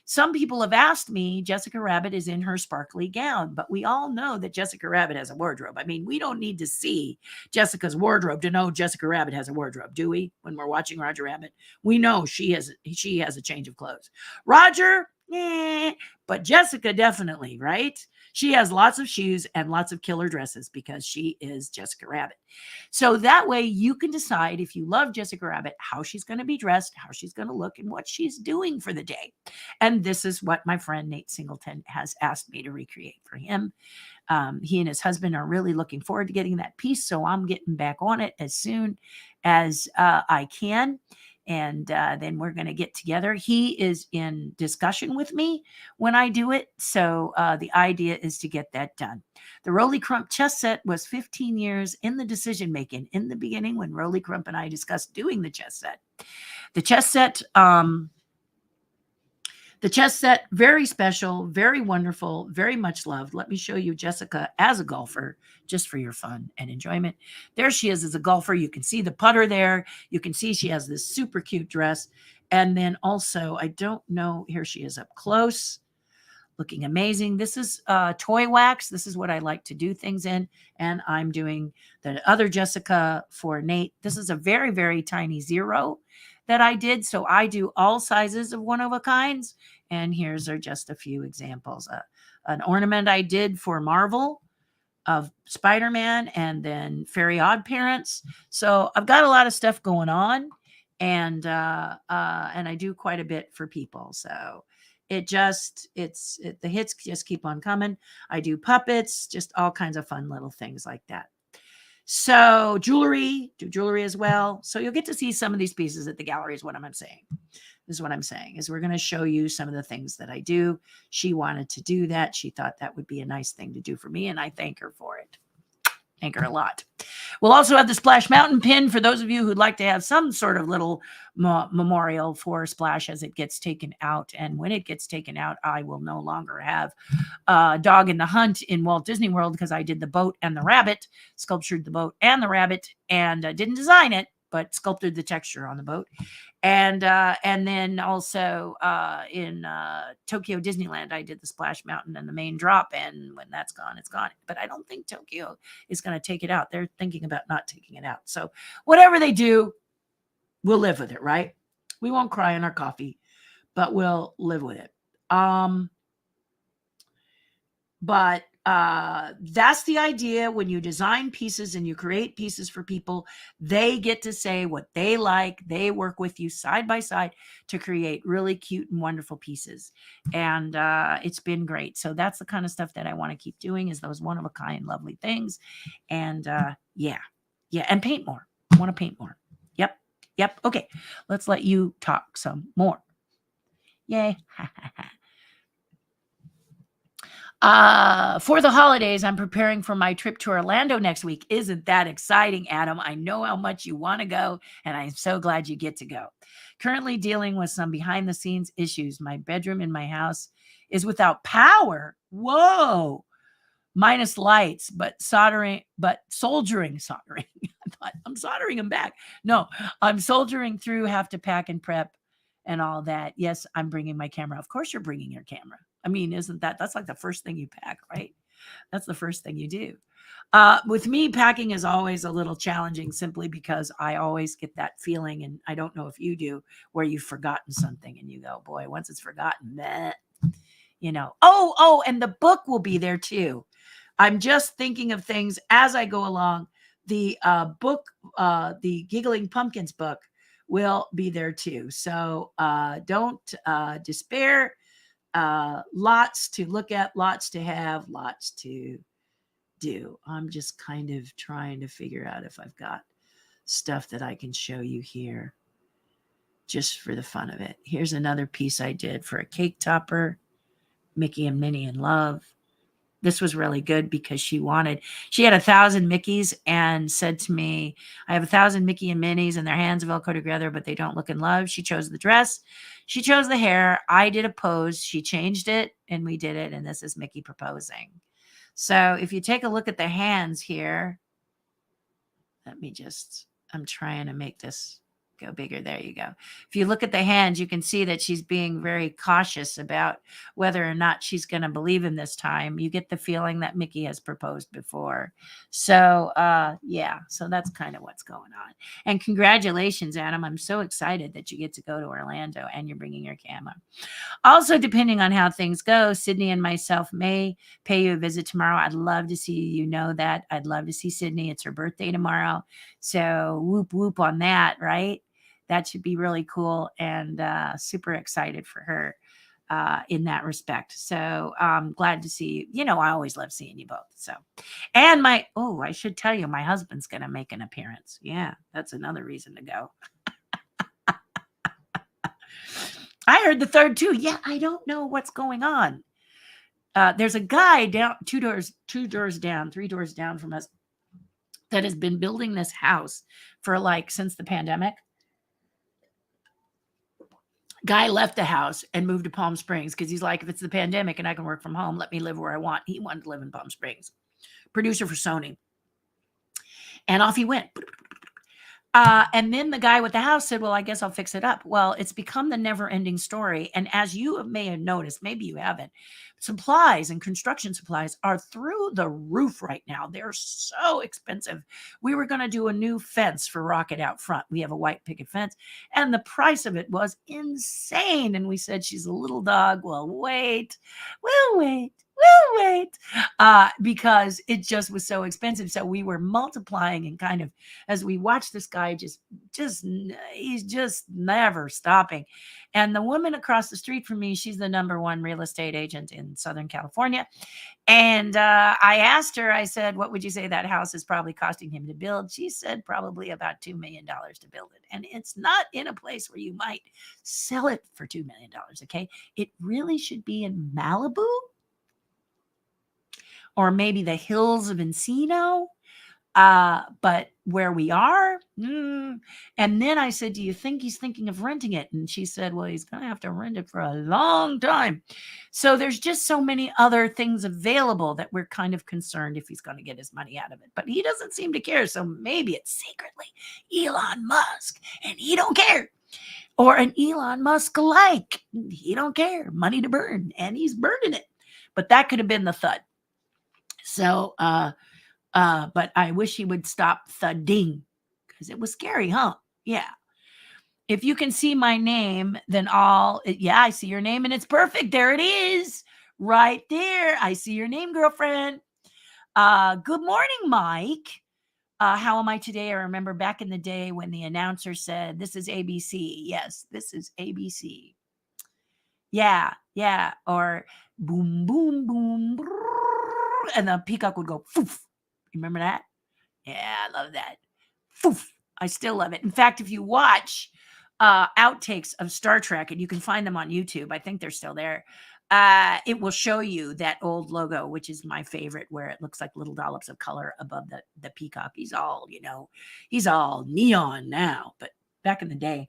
some people have asked me, Jessica Rabbit is in her sparkly gown, but we all know that Jessica Rabbit has a wardrobe. We don't need to see Jessica's wardrobe to know Jessica Rabbit has a wardrobe, do we? When we're watching Roger Rabbit, we know she has a change of clothes. Roger, but Jessica definitely, right? She has lots of shoes and lots of killer dresses because she is Jessica Rabbit. So that way you can decide, if you love Jessica Rabbit, how she's going to be dressed, how she's going to look, and what she's doing for the day. And this is what my friend Nate Singleton has asked me to recreate for him. He and his husband are really looking forward to getting that piece. So I'm getting back on it as soon as I can. And then we're going to get together. He is in discussion with me when I do it. So the idea is to get that done. The Rolly Crump chess set was 15 years in the decision making in the beginning when Rolly Crump and I discussed doing the chess set. The chess set, very special, very wonderful, very much loved. Let me show you Jessica as a golfer, just for your fun and enjoyment. There she is as a golfer. You can see the putter there. You can see she has this super cute dress. And then also, I don't know, here she is up close, looking amazing. This is toy wax. This is what I like to do things in. And I'm doing the other Jessica for Nate. This is a very, very tiny 0 that I did. So I do all sizes of one-of-a-kinds. And here's are just a few examples. An ornament I did for Marvel of Spider-Man and then Fairy Odd Parents. So I've got a lot of stuff going on. And I do quite a bit for people. So the hits just keep on coming. I do puppets, just all kinds of fun little things like that. So do jewelry as well. So you'll get to see some of these pieces at the gallery is what I'm saying. This is what I'm saying is we're going to show you some of the things that I do. She wanted to do that. She thought that would be a nice thing to do for me. And I thank her for it. Thank her a lot. We'll also have the Splash Mountain pin for those of you who'd like to have some sort of little memorial for Splash as it gets taken out. And when it gets taken out, I will no longer have Dog in the Hunt in Walt Disney World because I did the boat and the rabbit, sculptured the boat and the rabbit, and didn't design it, but sculpted the texture on the boat. And then also in Tokyo Disneyland, I did the Splash Mountain and the main drop. And when that's gone, it's gone. But I don't think Tokyo is going to take it out. They're thinking about not taking it out. So whatever they do, we'll live with it, right? We won't cry in our coffee, but we'll live with it. But that's the idea. When you design pieces and you create pieces for people, they get to say what they like. They work with you side by side to create really cute and wonderful pieces. And it's been great. So that's the kind of stuff that I want to keep doing, is those one of a kind, lovely things. And yeah. And paint more. I want to paint more. Yep. Okay. Let's let you talk some more. Yay. For the holidays, I'm preparing for my trip to Orlando next week. Isn't that exciting, Adam? I know how much you want to go, and I'm so glad you get to go. Currently dealing with some behind the scenes issues. My bedroom in my house is without power. Whoa. Minus lights, but soldering. I thought I'm soldering them back. No, I'm soldering through, have to pack and prep and all that. Yes, I'm bringing my camera. Of course you're bringing your camera. I mean, that's like the first thing you pack, right? That's the first thing you do. With me, packing is always a little challenging, simply because I always get that feeling, and I don't know if you do, where you've forgotten something and you go, boy, once it's forgotten, meh, Oh, and the book will be there too. I'm just thinking of things as I go along. The book, the Giggling Pumpkins book, will be there too. So don't despair. Lots to look at, lots to have, lots to do. I'm just kind of trying to figure out if I've got stuff that I can show you here just for the fun of it. Here's another piece I did for a cake topper, Mickey and Minnie in Love. This was really good because she had 1,000 Mickeys and said to me, I have 1,000 Mickey and Minnies and their hands Velcro together, but they don't look in love. She chose the dress. She chose the hair. I did a pose. She changed it and we did it. And this is Mickey proposing. So if you take a look at the hands here, I'm trying to make this go bigger. There you go. If you look at the hands, you can see that she's being very cautious about whether or not she's going to believe him this time. You get the feeling that Mickey has proposed before. So, yeah, so that's kind of what's going on. And congratulations, Adam. I'm so excited that you get to go to Orlando and you're bringing your camera. Also, depending on how things go, Sydney and myself may pay you a visit tomorrow. I'd love to see you. You know that. I'd love to see Sydney. It's her birthday tomorrow. So whoop, whoop on that, right? That should be really cool, and super excited for her in that respect. So glad to see you. I always love seeing you both. So, and I should tell you, my husband's going to make an appearance. Yeah, that's another reason to go. I heard the third too. Yeah, I don't know what's going on. There's a guy down three doors down from us that has been building this house for since the pandemic. Guy left the house and moved to Palm Springs because he's like, if it's the pandemic and I can work from home, let me live where I want. He wanted to live in Palm Springs. Producer for Sony. And off he went. And then the guy with the house said, well, I guess I'll fix it up. Well, it's become the never-ending story. And as you may have noticed, maybe you haven't, supplies and construction supplies are through the roof right now. They're so expensive. We were going to do a new fence for Rocket out front. We have a white picket fence, and the price of it was insane. And we said, she's a little dog. We'll wait. Because it just was so expensive. So we were multiplying, and kind of as we watched this guy he's just never stopping. And the woman across the street from me, she's the #1 real estate agent in Southern California. And I asked her, I said, what would you say that house is probably costing him to build? She said probably about $2 million to build it. And it's not in a place where you might sell it for $2 million. Okay. It really should be in Malibu, or maybe the hills of Encino. But where we are, and then I said, do you think he's thinking of renting it? And she said, well, he's going to have to rent it for a long time. So there's just so many other things available that we're kind of concerned if he's going to get his money out of it. But he doesn't seem to care. So maybe it's secretly Elon Musk and he don't care. Or an Elon Musk like, he don't care. Money to burn, and he's burning it. But that could have been the thud. So, but I wish he would stop thudding, because it was scary, huh? Yeah. If you can see my name, then I see your name and it's perfect. There it is. Right there. I see your name, girlfriend. Good morning, Mike. How am I today? I remember back in the day when the announcer said, "This is ABC." Yes, this is ABC. Yeah, yeah. Or boom, boom, boom, brrrr, and the peacock would go foof. Remember that? Yeah, I love that. Foof. I still love it. In fact, if you watch outtakes of Star Trek, and you can find them on YouTube, I think they're still there. It will show you that old logo, which is my favorite, where it looks like little dollops of color above the peacock. He's all, he's all neon now, but back in the day,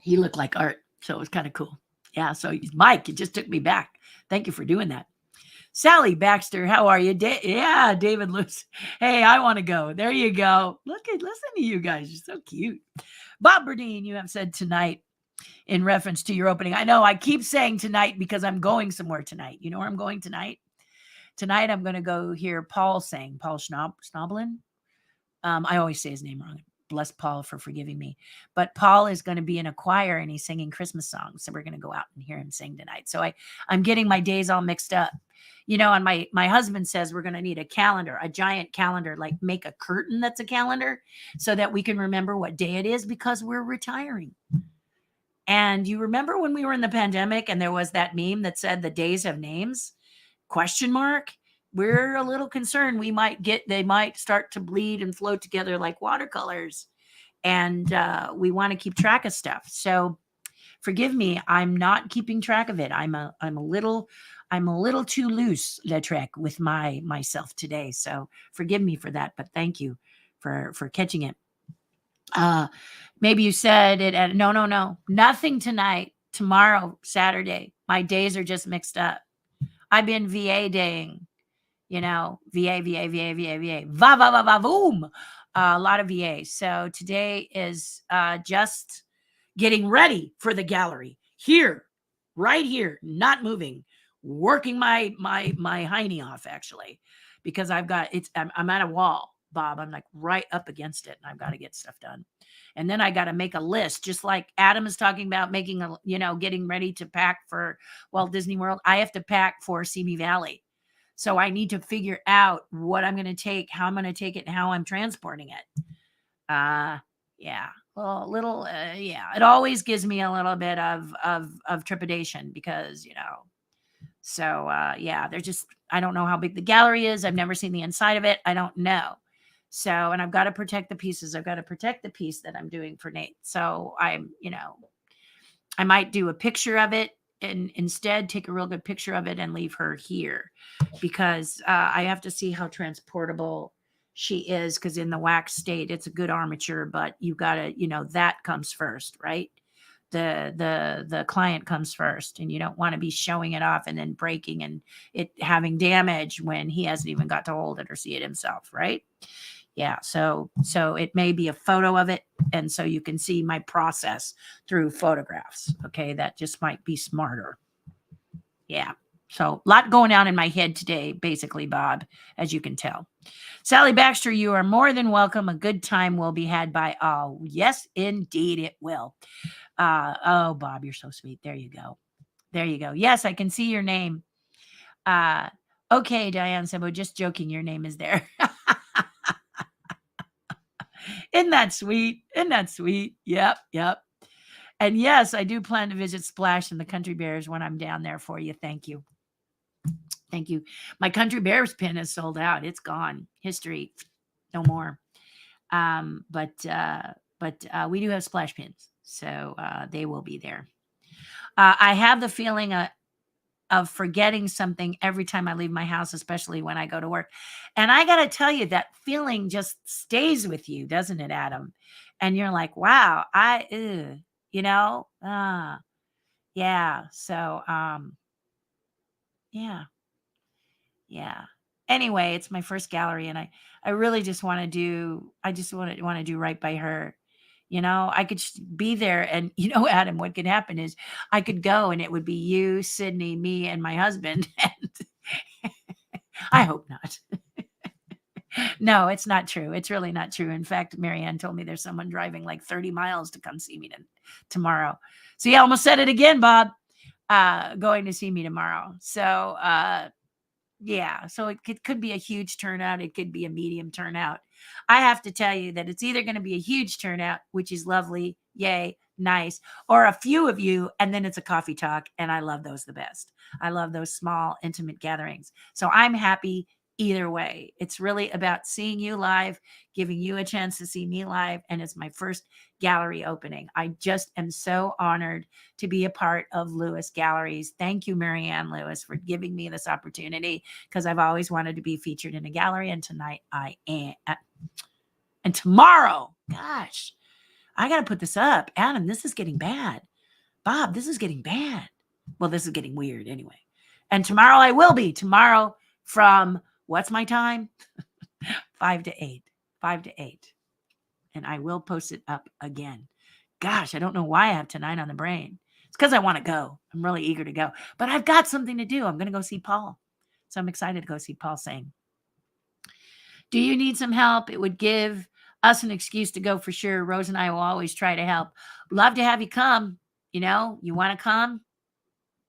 he looked like art. So it was kind of cool. Yeah. So Mike, it just took me back. Thank you for doing that. Sally Baxter, how are you? Yeah, David Lewis. Hey, I want to go. There you go. Listen to you guys. You're so cute. Bob Burdine, you have said tonight in reference to your opening. I know I keep saying tonight because I'm going somewhere tonight. You know where I'm going tonight? Tonight I'm going to go hear Paul sing. Paul Schnoblin. I always say his name wrong. Bless Paul for forgiving me. But Paul is going to be in a choir and he's singing Christmas songs. So we're going to go out and hear him sing tonight. So I'm getting my days all mixed up. And my husband says we're going to need a calendar, a giant calendar, like make a curtain that's a calendar so that we can remember what day it is because we're retiring. And you remember when we were in the pandemic and there was that meme that said the days have names? ? We're a little concerned they might start to bleed and float together like watercolors. And we want to keep track of stuff. So forgive me, I'm not keeping track of it. I'm a little too loose, Lautrec, with myself today. So forgive me for that, but thank you for catching it. Maybe you said it at no, nothing tonight. Tomorrow, Saturday. My days are just mixed up. I've been VA daying, VA, va, va, va, va, boom. A lot of VA. So today is just getting ready for the gallery here, right here, not moving, working my hiney off actually, because I'm at a wall, Bob. I'm like right up against it and I've got to get stuff done. And then I got to make a list, just like Adam is talking about making getting ready to pack for Walt Disney World. I have to pack for Simi Valley. So I need to figure out what I'm going to take, how I'm going to take it, and how I'm transporting it. Yeah. Well, yeah. It always gives me a little bit of trepidation because, So, yeah, I don't know how big the gallery is. I've never seen the inside of it. I don't know. So, and I've got to protect the pieces. I've got to protect the piece that I'm doing for Nate. So I might do a picture of it and instead take a real good picture of it and leave her here because I have to see how transportable she is. Because in the wax state, it's a good armature, but you got to, that comes first, right? The client comes first, and you don't want to be showing it off and then breaking and it having damage when he hasn't even got to hold it or see it himself, right? Yeah. So it may be a photo of it. And so you can see my process through photographs. Okay. That just might be smarter. Yeah. So a lot going on in my head today, basically, Bob, as you can tell. Sally Baxter, you are more than welcome. A good time will be had by all. Yes, indeed it will. Oh, Bob, you're so sweet. There you go. There you go. Yes, I can see your name. Okay, Diane Sebo, just joking. Your name is there. Isn't that sweet? Isn't that sweet? Yep. And yes, I do plan to visit Splash and the Country Bears when I'm down there for you. Thank you. Thank you. My Country Bears pin is sold out. It's gone. History. No more. But we do have Splash pins. So they will be there. I have the feeling of forgetting something every time I leave my house, especially when I go to work. And I got to tell you, that feeling just stays with you, doesn't it, Adam? And you're like, wow, yeah. So, yeah. Anyway, it's my first gallery and I really just want to do right by her. I could just be there and, Adam, what could happen is I could go and it would be you, Sydney, me, and my husband. And I hope not. No, it's not true. It's really not true. In fact, Marianne told me there's someone driving like 30 miles to come see me tomorrow. So yeah, I almost said it again, Bob. going to see me tomorrow. So, yeah, so it could be a huge turnout. It could be a medium turnout. I have to tell you that it's either going to be a huge turnout, which is lovely, yay, nice, or a few of you, and then it's a coffee talk, and I love those the best. I love those small, intimate gatherings. So I'm happy either way. It's really about seeing you live, giving you a chance to see me live, and it's my first gallery opening. I just am so honored to be a part of Lewis Galleries. Thank you, Marianne Lewis, for giving me this opportunity, because I've always wanted to be featured in a gallery, and tonight I am. And tomorrow, gosh, I got to put this up. Adam, this is getting bad. Bob, this is getting bad. Well, this is getting weird anyway. And tomorrow I will be. Tomorrow from, what's my time? 5 to 8. 5 to 8. And I will post it up again. Gosh, I don't know why I have tonight on the brain. It's because I want to go. I'm really eager to go. But I've got something to do. I'm going to go see Paul. So I'm excited to go see Paul sing. Do you need some help? It would give us an excuse to go for sure. Rose and I will always try to help. Love to have you come. You want to come?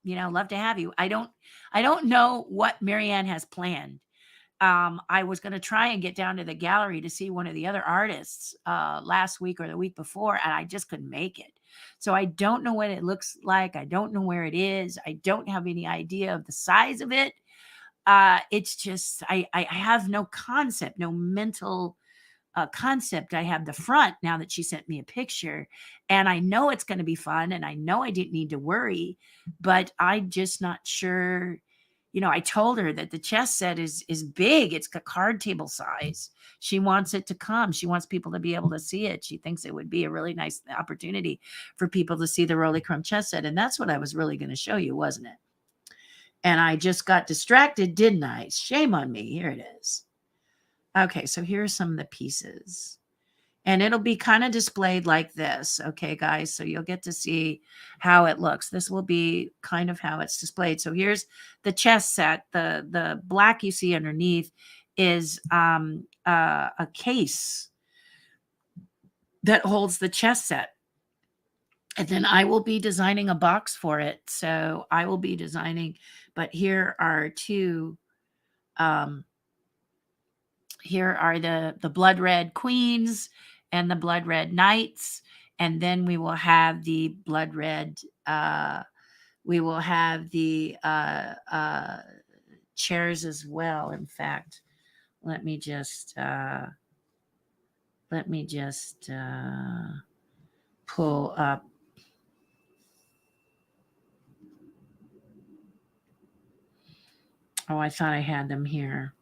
Love to have you. I don't know what Marianne has planned. I was going to try and get down to the gallery to see one of the other artists last week or the week before, and I just couldn't make it. So I don't know what it looks like. I don't know where it is. I don't have any idea of the size of it. It's just, I have no concept, no mental concept. I have the front now that she sent me a picture, and I know it's going to be fun, and I know I didn't need to worry, but I'm just not sure. I told her that the chess set is big. It's a card table size. She wants it to come. She wants people to be able to see it. She thinks it would be a really nice opportunity for people to see the Rolly Crumb chess set. And that's what I was really going to show you, wasn't it? And I just got distracted, didn't I? Shame on me. Here it is. Okay, so here are some of the pieces. And it'll be kind of displayed like this. Okay, guys, so you'll get to see how it looks. This will be kind of how it's displayed. So here's the chess set. The black you see underneath is a case that holds the chess set. And then I will be designing a box for it. So I will be designing, but here are two here are the blood red queens and the blood red knights, and then we will have the blood red we will have the chairs as well. In fact, let me just pull up. Oh, I thought I had them here.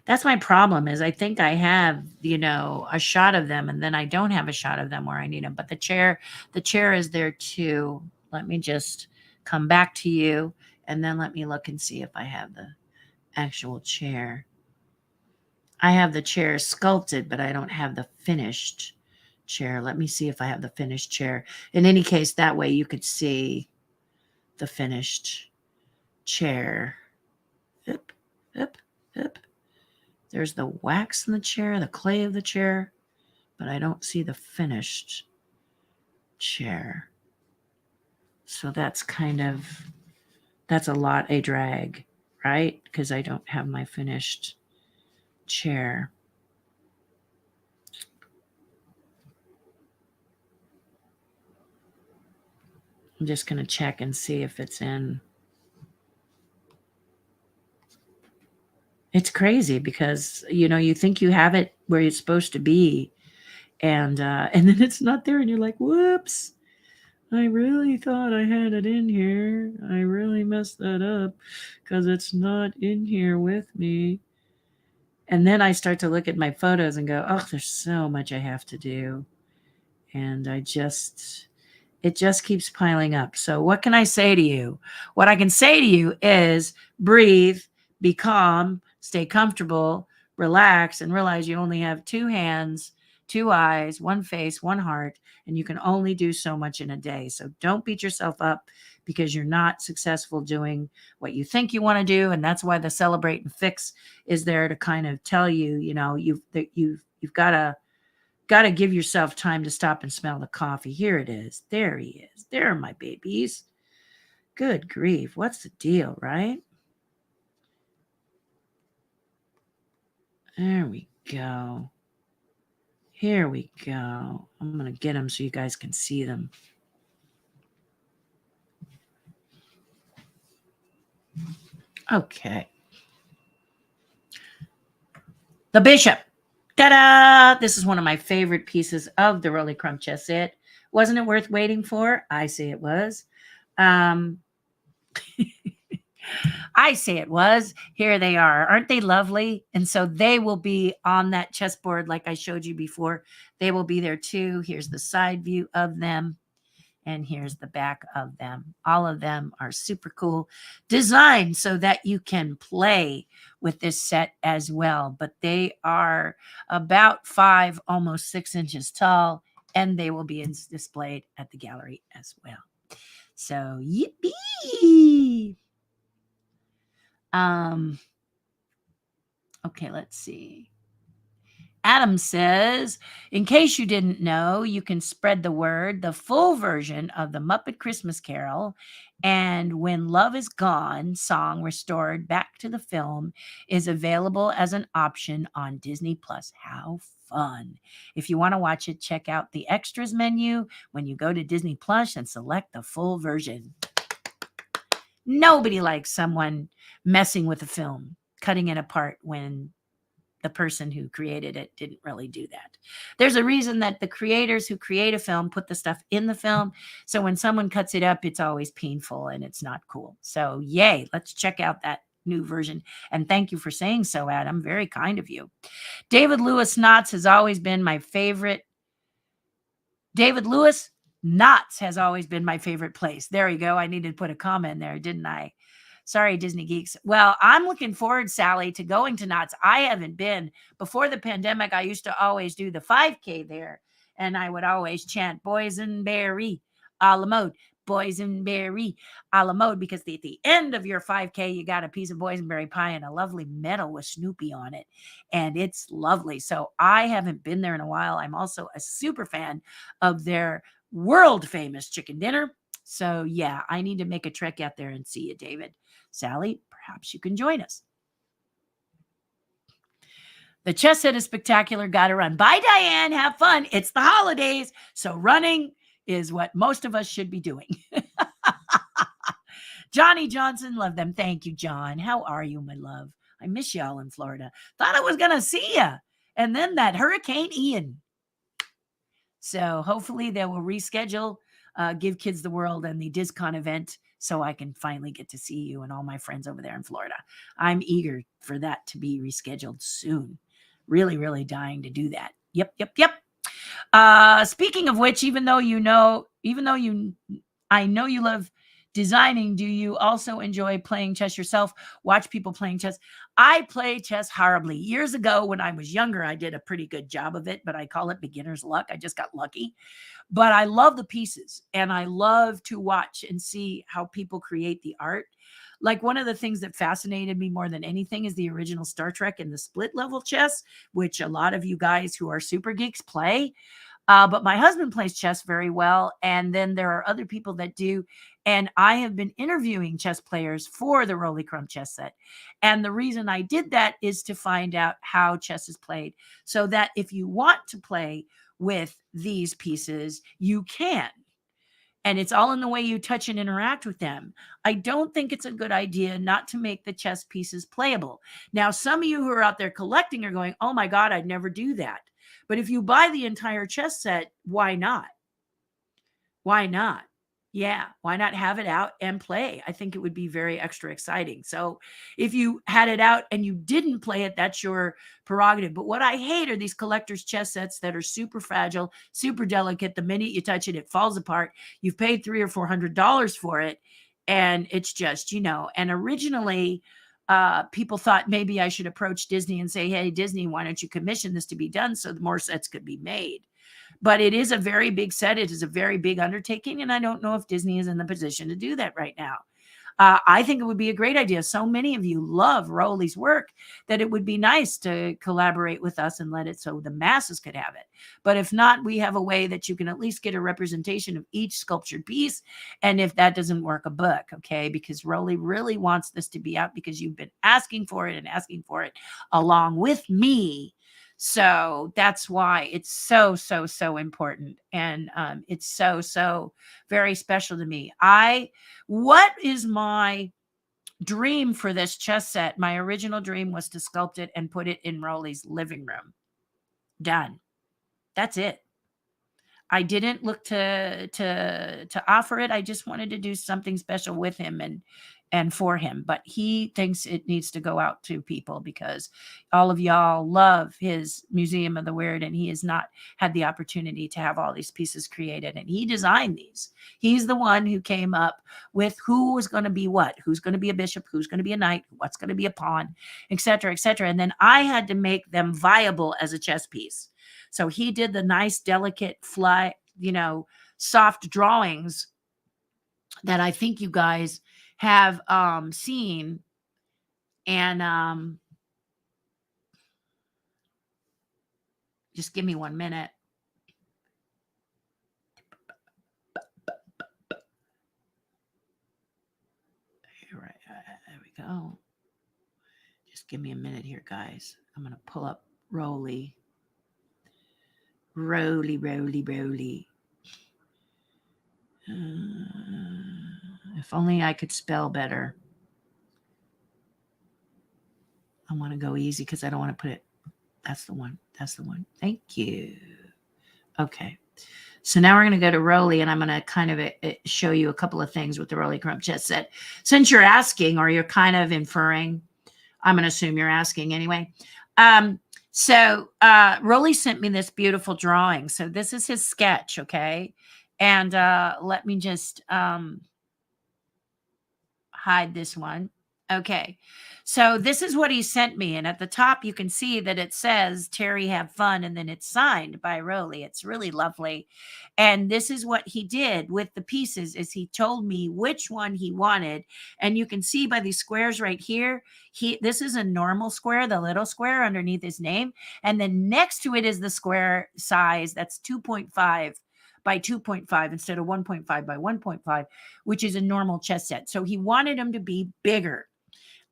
That's my problem, is I think I have, a shot of them, and then I don't have a shot of them where I need them. But the chair is there too. Let me just come back to you, and then let me look and see if I have the actual chair. I have the chair sculpted, but I don't have the finished chair. Let me see if I have the finished chair. In any case, that way you could see the finished chair. Up, up, up. There's the wax in the chair, the clay of the chair, but I don't see the finished chair. So that's a drag, right? Because I don't have my finished chair. I'm just going to check and see if it's in. It's crazy because, you think you have it where it's supposed to be, and then it's not there, and you're like, whoops, I really thought I had it in here. I really messed that up because it's not in here with me. And then I start to look at my photos and go, oh, there's so much I have to do. And it just keeps piling up. So what can I say to you? What I can say to you is breathe, be calm, stay comfortable, relax, and realize you only have two hands, two eyes, one face, one heart, and you can only do so much in a day. So don't beat yourself up because you're not successful doing what you think you want to do. And that's why the Celebrate and Fix is there to kind of tell you, you've got to give yourself time to stop and smell the coffee. Here it is. There he is. There are my babies. Good grief. What's the deal, right? There we go. Here we go. I'm going to get them so you guys can see them. Okay. The Bishop. Ta-da! This is one of my favorite pieces of the Rolly Crump chess set. Wasn't it worth waiting for? I say it was. I say it was. Here they are. Aren't they lovely? And so they will be on that chessboard like I showed you before. They will be there too. Here's the side view of them. And here's the back of them. All of them are super cool, designed so that you can play with this set as well. But they are about 5, almost 6 inches tall, and they will be displayed at the gallery as well. So, yippee! Okay, let's see. Adam says, in case you didn't know, you can spread the word. The full version of the Muppet Christmas Carol and When Love Is Gone song restored back to the film is available as an option on Disney Plus. How fun. If you want to watch it, check out the extras menu when you go to Disney Plus and select the full version. Nobody likes someone messing with a film, cutting it apart when the person who created it didn't really do that. There's a reason that the creators who create a film put the stuff in the film. So when someone cuts it up, it's always painful and it's not cool. So yay, let's check out that new version. And thank you for saying so, Adam. Very kind of you. David Lewis Knotts has always been my favorite. David Lewis Knotts has always been my favorite place. There you go. I needed to put a comment there, didn't I? Sorry, Disney geeks. Well, I'm looking forward, Sally, to going to Knott's. I haven't been. Before the pandemic, I used to always do the 5K there, and I would always chant boysenberry a la mode, boysenberry a la mode, because at the end of your 5K, you got a piece of boysenberry pie and a lovely medal with Snoopy on it, and it's lovely. So I haven't been there in a while. I'm also a super fan of their world famous chicken dinner. So yeah, I need to make a trek out there and see you, David. Sally, perhaps you can join us. The chess set is spectacular. Got to run. Bye, Diane. Have fun. It's the holidays. So running is what most of us should be doing. Johnny Johnson, love them. Thank you, John. How are you, my love? I miss y'all in Florida. Thought I was going to see you. And then that Hurricane Ian. So hopefully they will reschedule Give Kids the World and the DisCon event so I can finally get to see you and all my friends over there in Florida. I'm eager for that to be rescheduled soon. Really, really dying to do that. Yep. Speaking of which, I know you love designing, do you also enjoy playing chess yourself? Watch people playing chess? I play chess horribly. Years ago, when I was younger, I did a pretty good job of it, but I call it beginner's luck. I just got lucky. But I love the pieces, and I love to watch and see how people create the art. Like, one of the things that fascinated me more than anything is the original Star Trek and the split level chess, which a lot of you guys who are super geeks play. But my husband plays chess very well. And then there are other people that do. And I have been interviewing chess players for the Rolly Crump chess set. And the reason I did that is to find out how chess is played, so that if you want to play with these pieces, you can. And it's all in the way you touch and interact with them. I don't think it's a good idea not to make the chess pieces playable. Now, some of you who are out there collecting are going, oh my God, I'd never do that. But if you buy the entire chess set, why not? Why not? Yeah, why not have it out and play? I think it would be very extra exciting. So if you had it out and you didn't play it, that's your prerogative. But what I hate are these collector's chess sets that are super fragile, super delicate. The minute you touch it, it falls apart. You've paid $300 or $400 for it, and it's just, And originally, people thought maybe I should approach Disney and say, hey, Disney, why don't you commission this to be done so more sets could be made? But it is a very big set. It is a very big undertaking. And I don't know if Disney is in the position to do that right now. I think it would be a great idea. So many of you love Rowley's work that it would be nice to collaborate with us and let it so the masses could have it. But if not, we have a way that you can at least get a representation of each sculptured piece. And if that doesn't work, a book, okay? Because Rowley really wants this to be out because you've been asking for it and asking for it along with me. So that's why it's so, so, so important. And it's so, so very special to me. What is my dream for this chess set? My original dream was to sculpt it and put it in Rowley's living room. Done. That's it. I didn't look to offer it. I just wanted to do something special with him and for him. But he thinks it needs to go out to people because all of y'all love his Museum of the Weird, and he has not had the opportunity to have all these pieces created. And he designed these. He's the one who came up with who was going to be what, who's going to be a bishop, who's going to be a knight, what's going to be a pawn, et cetera, et cetera. And then I had to make them viable as a chess piece. So he did the nice, delicate, soft drawings that I think you guys have seen. And just give me 1 minute. There we go. Just give me a minute here, guys. I'm going to pull up Rowley. Rowley. If only I could spell better. I want to go easy because I don't want to put it. That's the one. Thank you. Okay. So now we're going to go to Rowley, and I'm going to kind of show you a couple of things with the Rowley Crump chess set. Since you're asking, or you're kind of inferring, I'm going to assume you're asking anyway. So Rowley sent me this beautiful drawing. So this is his sketch, okay? And let me just hide this one. Okay. So this is what he sent me. And at the top, you can see that it says, Terry, have fun. And then it's signed by Rowley. It's really lovely. And this is what he did with the pieces is he told me which one he wanted. And you can see by these squares right here, this is a normal square, the little square underneath his name. And then next to it is the square size. That's 2.5 by 2.5 instead of 1.5 by 1.5, which is a normal chess set. So he wanted them to be bigger.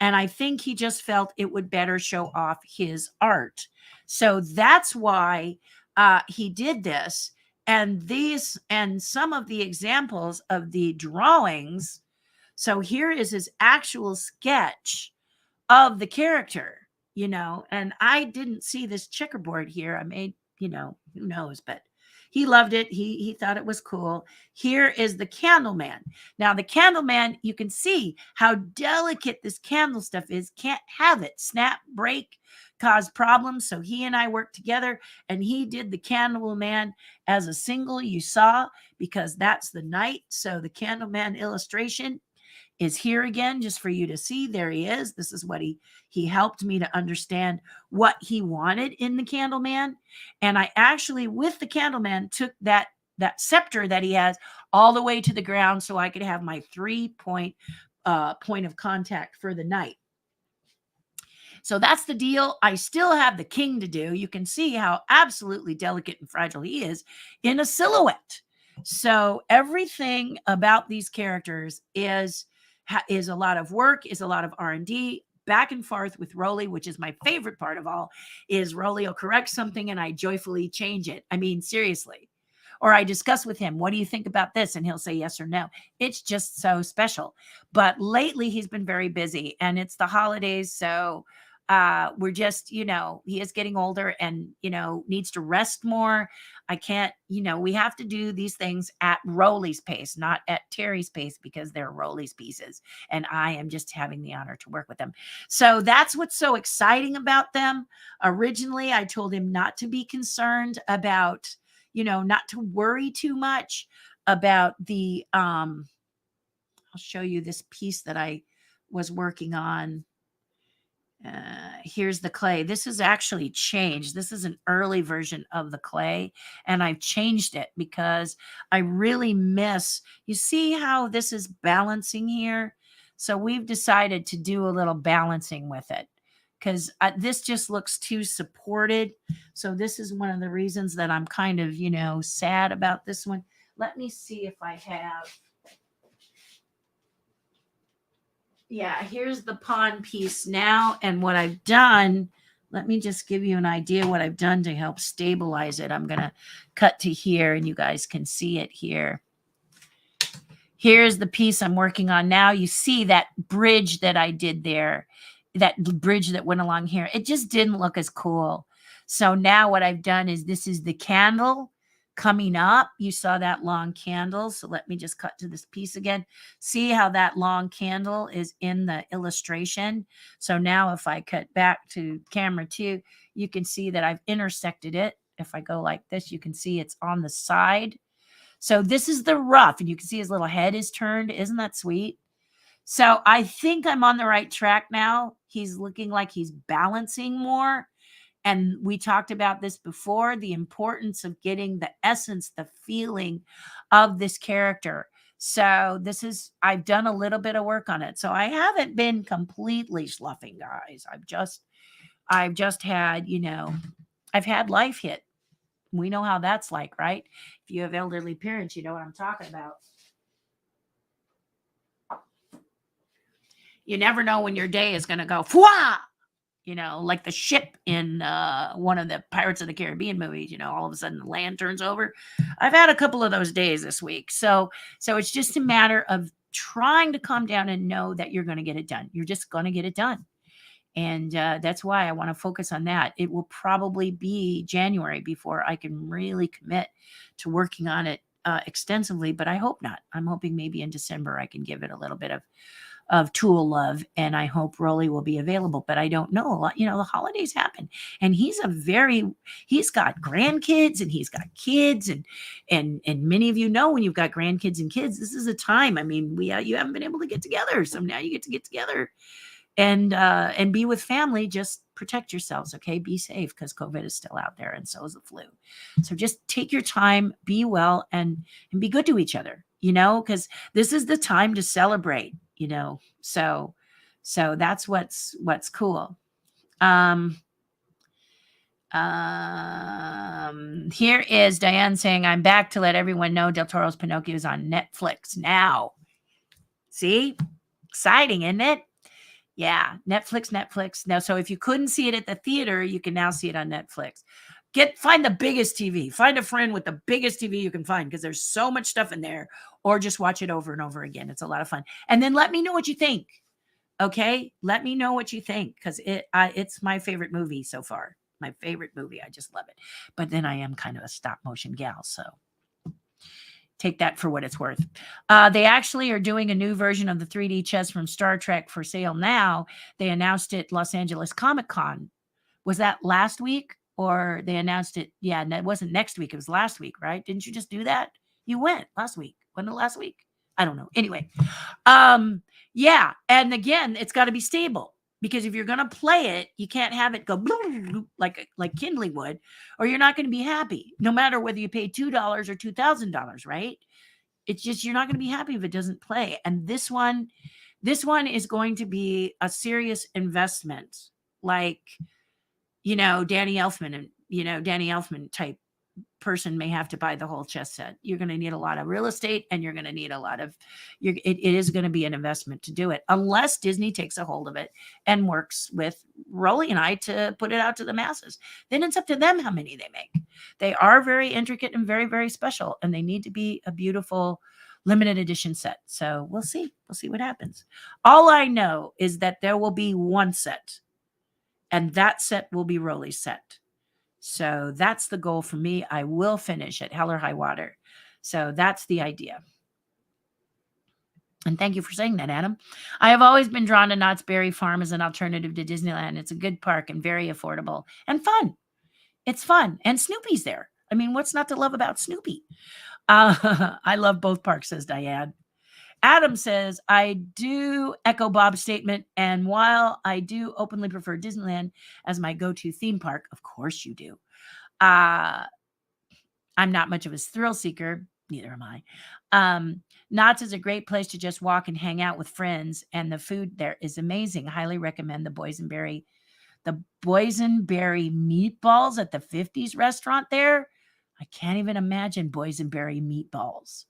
And I think he just felt it would better show off his art. So that's why he did this. And these and some of the examples of the drawings. So here is his actual sketch of the character, and I didn't see this checkerboard here. I made, who knows, but he loved it. He thought it was cool. Here is the Candleman. Now, the Candleman, you can see how delicate this candle stuff is. Can't have it snap, break, cause problems. So he and I worked together, and he did the Candleman as a single you saw, because that's the knight. So the Candleman illustration is here again, just for you to see. There he is. This is what he helped me to understand what he wanted in the Candleman. And I actually, with the Candleman, took that scepter that he has all the way to the ground so I could have my 3-point point of contact for the knight. So that's the deal. I still have the king to do. You can see how absolutely delicate and fragile he is in a silhouette. So everything about these characters is a lot of work, is a lot of R&D, back and forth with Rowley, which is my favorite part of all, is Rowley will correct something and I joyfully change it. I mean, seriously. Or I discuss with him, what do you think about this? And he'll say yes or no. It's just so special. But lately he's been very busy, and it's the holidays. So we're just, he is getting older and, needs to rest more. I can't, we have to do these things at Rowley's pace, not at Terry's pace, because they're Rowley's pieces. And I am just having the honor to work with them. So that's what's so exciting about them. Originally, I told him not to be concerned about, not to worry too much about the, I'll show you this piece that I was working on. Here's the clay. This is actually changed. This is an early version of the clay, and I've changed it because I really miss, you see how this is balancing here? So we've decided to do a little balancing with it because this just looks too supported. So this is one of the reasons that I'm kind of, sad about this one. Let me see if I have. Yeah, here's the pawn piece now. And what I've done, let me just give you an idea what I've done to help stabilize it. I'm going to cut to here and you guys can see it here. Here's the piece I'm working on now. You see that bridge that I did there, that bridge that went along here. It just didn't look as cool. So now what I've done is this is the candle coming up. You saw that long candle. So let me just cut to this piece again. See how that long candle is in the illustration. So now if I cut back to camera 2, you can see that I've intersected it. If I go like this, you can see it's on the side. So this is the rough, and you can see his little head is turned. Isn't that sweet? So I think I'm on the right track now. He's looking like he's balancing more. And we talked about this before, the importance of getting the essence, the feeling of this character. So I've done a little bit of work on it. So I haven't been completely sloughing, guys. I've just had, I've had life hit. We know how that's like, right? If you have elderly parents, you know what I'm talking about. You never know when your day is going to go, fwah! Like the ship in one of the Pirates of the Caribbean movies, all of a sudden the land turns over. I've had a couple of those days this week. So it's just a matter of trying to calm down and know that you're going to get it done. You're just going to get it done. And that's why I want to focus on that. It will probably be January before I can really commit to working on it extensively, but I hope not. I'm hoping maybe in December I can give it a little bit of tool love, and I hope Rolly will be available, but I don't know. A lot, the holidays happen, and he's got grandkids and he's got kids, and many of you know when you've got grandkids and kids, this is a time. I mean, you haven't been able to get together, so now you get to get together and be with family. Just protect yourselves, okay? Be safe, because COVID is still out there, and so is the flu. So just take your time, be well, and be good to each other, because this is the time to celebrate, so that's what's cool. Here is Diane saying, I'm back to let everyone know Del Toro's Pinocchio is on Netflix now. See? Exciting, isn't it? Yeah, Netflix. Now, so if you couldn't see it at the theater, you can now see it on Netflix. Find the biggest TV. Find a friend with the biggest TV you can find, because there's so much stuff in there, or just watch it over and over again. It's a lot of fun. And then let me know what you think. Okay? Let me know what you think, because it's my favorite movie so far. My favorite movie. I just love it. But then I am kind of a stop motion gal, so take that for what it's worth. They actually are doing a new version of the 3D chess from Star Trek for sale now. They announced it Los Angeles Comic Con. Was that last week? Or they announced it? Yeah, it wasn't next week. It was last week, right? Didn't you just do that? You went last week. Wasn't it last week? I don't know. Anyway, yeah. And again, it's got to be stable, because if you're going to play it, you can't have it go like kindling would, or you're not going to be happy, no matter whether you pay $2 or $2,000, right? It's just, you're not going to be happy if it doesn't play. And this one is going to be a serious investment, like, Danny Elfman type person may have to buy the whole chess set. You're going to need a lot of real estate, and you're going to need a lot of, it is going to be an investment to do it, unless Disney takes a hold of it and works with Rolly and I to put it out to the masses. Then it's up to them how many they make. They are very intricate and very, very special, and they need to be a beautiful limited edition set. So we'll see what happens. All I know is that there will be one set, and that set will be Rolly's set. So that's the goal for me. I will finish at hell or high water. So that's the idea. And thank you for saying that, Adam. I have always been drawn to Knott's Berry Farm as an alternative to Disneyland. It's a good park and very affordable and fun. It's fun. And Snoopy's there. I mean, what's not to love about Snoopy? I love both parks, says Diane. Adam says, I do echo Bob's statement. And while I do openly prefer Disneyland as my go-to theme park, of course you do, I'm not much of a thrill seeker. Neither am I. Knott's is a great place to just walk and hang out with friends, and the food there is amazing. Highly recommend the boysenberry meatballs at the 50s restaurant there. I can't even imagine boysenberry meatballs.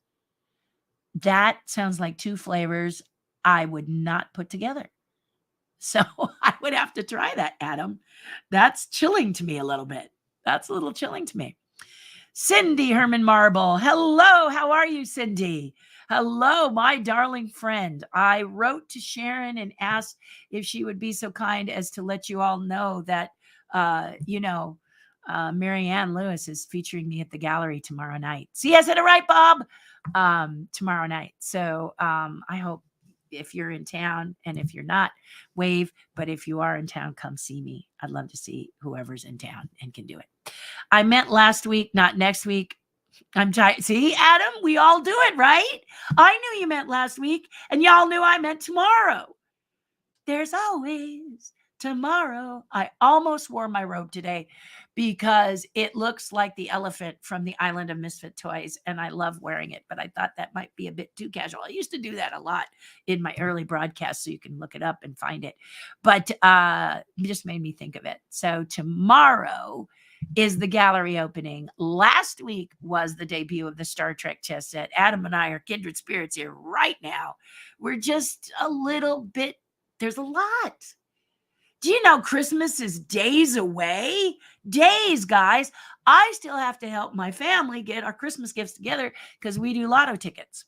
That sounds like two flavors I would not put together. So I would have to try that, Adam. That's chilling to me a little bit. That's a little chilling to me. Cindy Herman Marble. Hello. How are you, Cindy? Hello, my darling friend. I wrote to Sharon and asked if she would be so kind as to let you all know that, Marianne Lewis is featuring me at the gallery tomorrow night. See, I said it right, Bob. Tomorrow night. So I hope if you're in town, and if you're not, wave. But if you are in town, come see me. I'd love to see whoever's in town and can do it. I meant last week, not next week. I'm tired. See, Adam, we all do it, right? I knew you meant last week, and y'all knew I meant tomorrow. There's always tomorrow. I almost wore my robe today because it looks like the elephant from the Island of Misfit Toys, and I love wearing it, but I thought that might be a bit too casual. I used to do that a lot in my early broadcasts, so you can look it up and find it. But it just made me think of it. So tomorrow is the gallery opening. Last week was the debut of the Star Trek chess set. Adam and I are kindred spirits here right now. We're just a little bit, there's a lot. Do you know Christmas is days away? Days, guys. I still have to help my family get our Christmas gifts together because we do lotto tickets.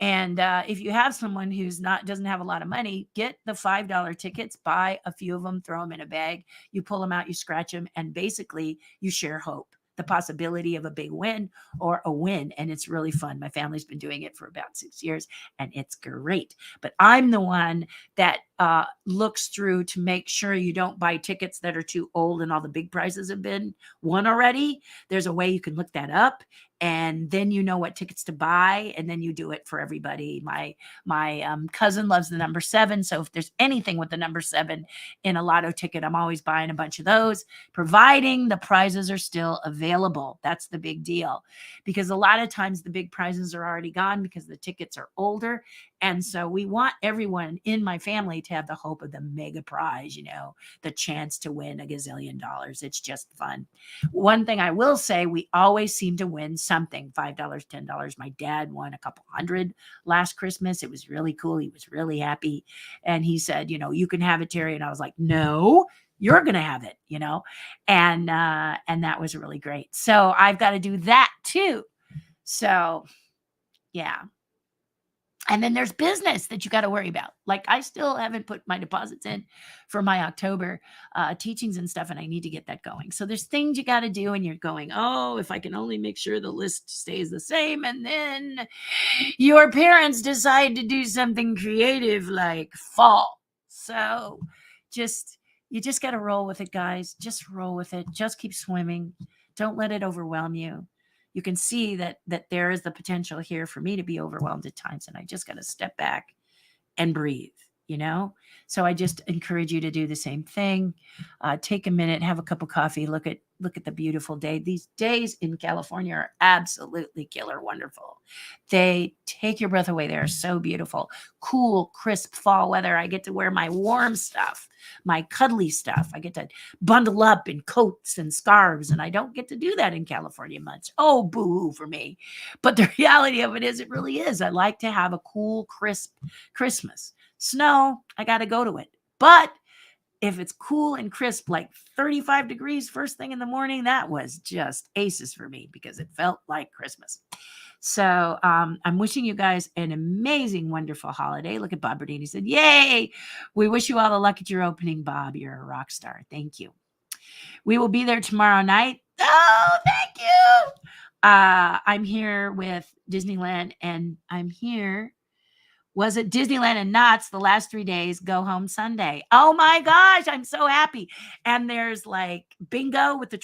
And if you have someone who's doesn't have a lot of money, get the $5 tickets, buy a few of them, throw them in a bag. You pull them out, you scratch them, and basically you share hope, the possibility of a big win or a win. And it's really fun. My family's been doing it for about 6 years, and it's great. But I'm the one that looks through to make sure you don't buy tickets that are too old and all the big prizes have been won already. There's a way you can look that up, and then you know what tickets to buy, and then you do it for everybody. My cousin loves the number 7, so if there's anything with the number 7 in a lotto ticket, I'm always buying a bunch of those, providing the prizes are still available. That's the big deal, because a lot of times the big prizes are already gone because the tickets are older. And so we want everyone in my family to have the hope of the mega prize, the chance to win a gazillion dollars. It's just fun. One thing I will say, we always seem to win something, $5, $10. My dad won a couple hundred last Christmas. It was really cool. He was really happy. And he said, you can have it, Terry. And I was like, no, you're going to have it, and that was really great. So I've got to do that too. So yeah. And then there's business that you got to worry about. Like, I still haven't put my deposits in for my October teachings and stuff, and I need to get that going. So there's things you got to do, and you're going, oh, if I can only make sure the list stays the same. And then your parents decide to do something creative like fall. So you just got to roll with it, guys. Just roll with it. Just keep swimming. Don't let it overwhelm you. You can see that there is the potential here for me to be overwhelmed at times, and I just got to step back and breathe, So I just encourage you to do the same thing. Take a minute, have a cup of coffee, look at the beautiful day. These days in California are absolutely killer wonderful. They take your breath away. They're so beautiful. Cool, crisp fall weather. I get to wear my warm stuff, my cuddly stuff. I get to bundle up in coats and scarves, and I don't get to do that in California much. Oh, boo-hoo for me. But the reality of it is, it really is. I like to have a cool, crisp Christmas. Snow, I got to go to it. But if it's cool and crisp, like 35 degrees first thing in the morning, that was just aces for me because it felt like Christmas. So I'm wishing you guys an amazing, wonderful holiday. Look at Bob Berdini. He said, yay. We wish you all the luck at your opening, Bob. You're a rock star. Thank you. We will be there tomorrow night. Oh, thank you. I'm here with Disneyland, and I'm here. Was it Disneyland and Knott's the last 3 days, go home Sunday. Oh my gosh, I'm so happy. And there's like bingo with the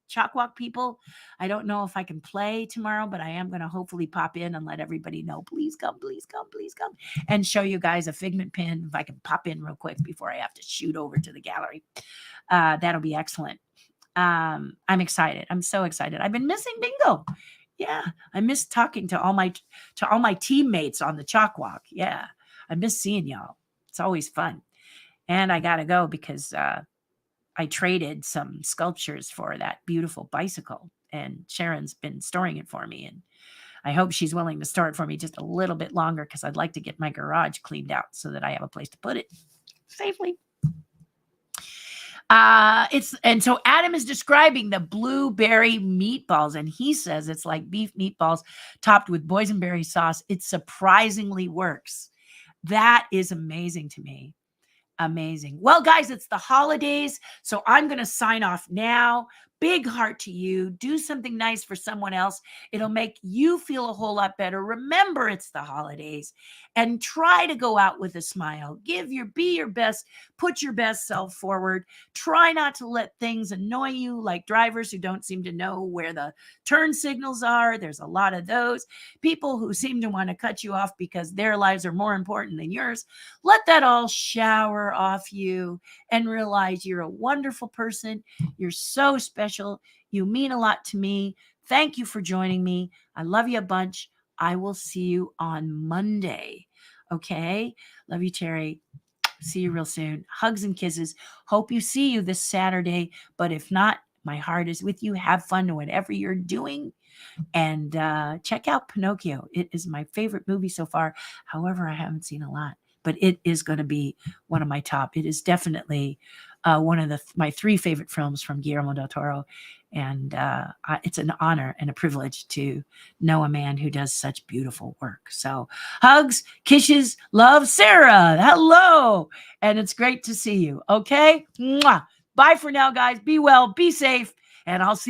chalk walk people. I don't know if I can play tomorrow, but I am going to hopefully pop in and let everybody know, please come, please come, please come, and show you guys a Figment pin if I can pop in real quick before I have to shoot over to the gallery. That'll be excellent. I'm excited. I'm so excited. I've been missing bingo. Yeah, I miss talking to all my teammates on the chalk walk. Yeah, I miss seeing y'all. It's always fun. And I gotta go because I traded some sculptures for that beautiful bicycle, and Sharon's been storing it for me, and I hope she's willing to store it for me just a little bit longer because I'd like to get my garage cleaned out so that I have a place to put it safely. So Adam is describing the blueberry meatballs, and he says it's like beef meatballs topped with boysenberry sauce. It surprisingly works. That is amazing to me. Amazing. Well, guys, it's the holidays, so I'm going to sign off now. Big heart to you. Do something nice for someone else. It'll make you feel a whole lot better. Remember, it's the holidays, and try to go out with a smile. Be your best, put your best self forward. Try not to let things annoy you, like drivers who don't seem to know where the turn signals are. There's a lot of those people who seem to want to cut you off because their lives are more important than yours. Let that all shower off you and realize you're a wonderful person. You're so special. You mean a lot to me. Thank you for joining me. I love you a bunch. I will see you on Monday. Okay? Love you, Terry. See you real soon. Hugs and kisses. Hope you see you this Saturday. But if not, my heart is with you. Have fun whatever you're doing. And check out Pinocchio. It is my favorite movie so far. However, I haven't seen a lot, but it is going to be one of my top. It is definitely one of my 3 favorite films from Guillermo del Toro. And it's an honor and a privilege to know a man who does such beautiful work. So hugs, kisses, love, Sarah. Hello. And it's great to see you. Okay. Mwah. Bye for now, guys. Be well, be safe. And I'll see you.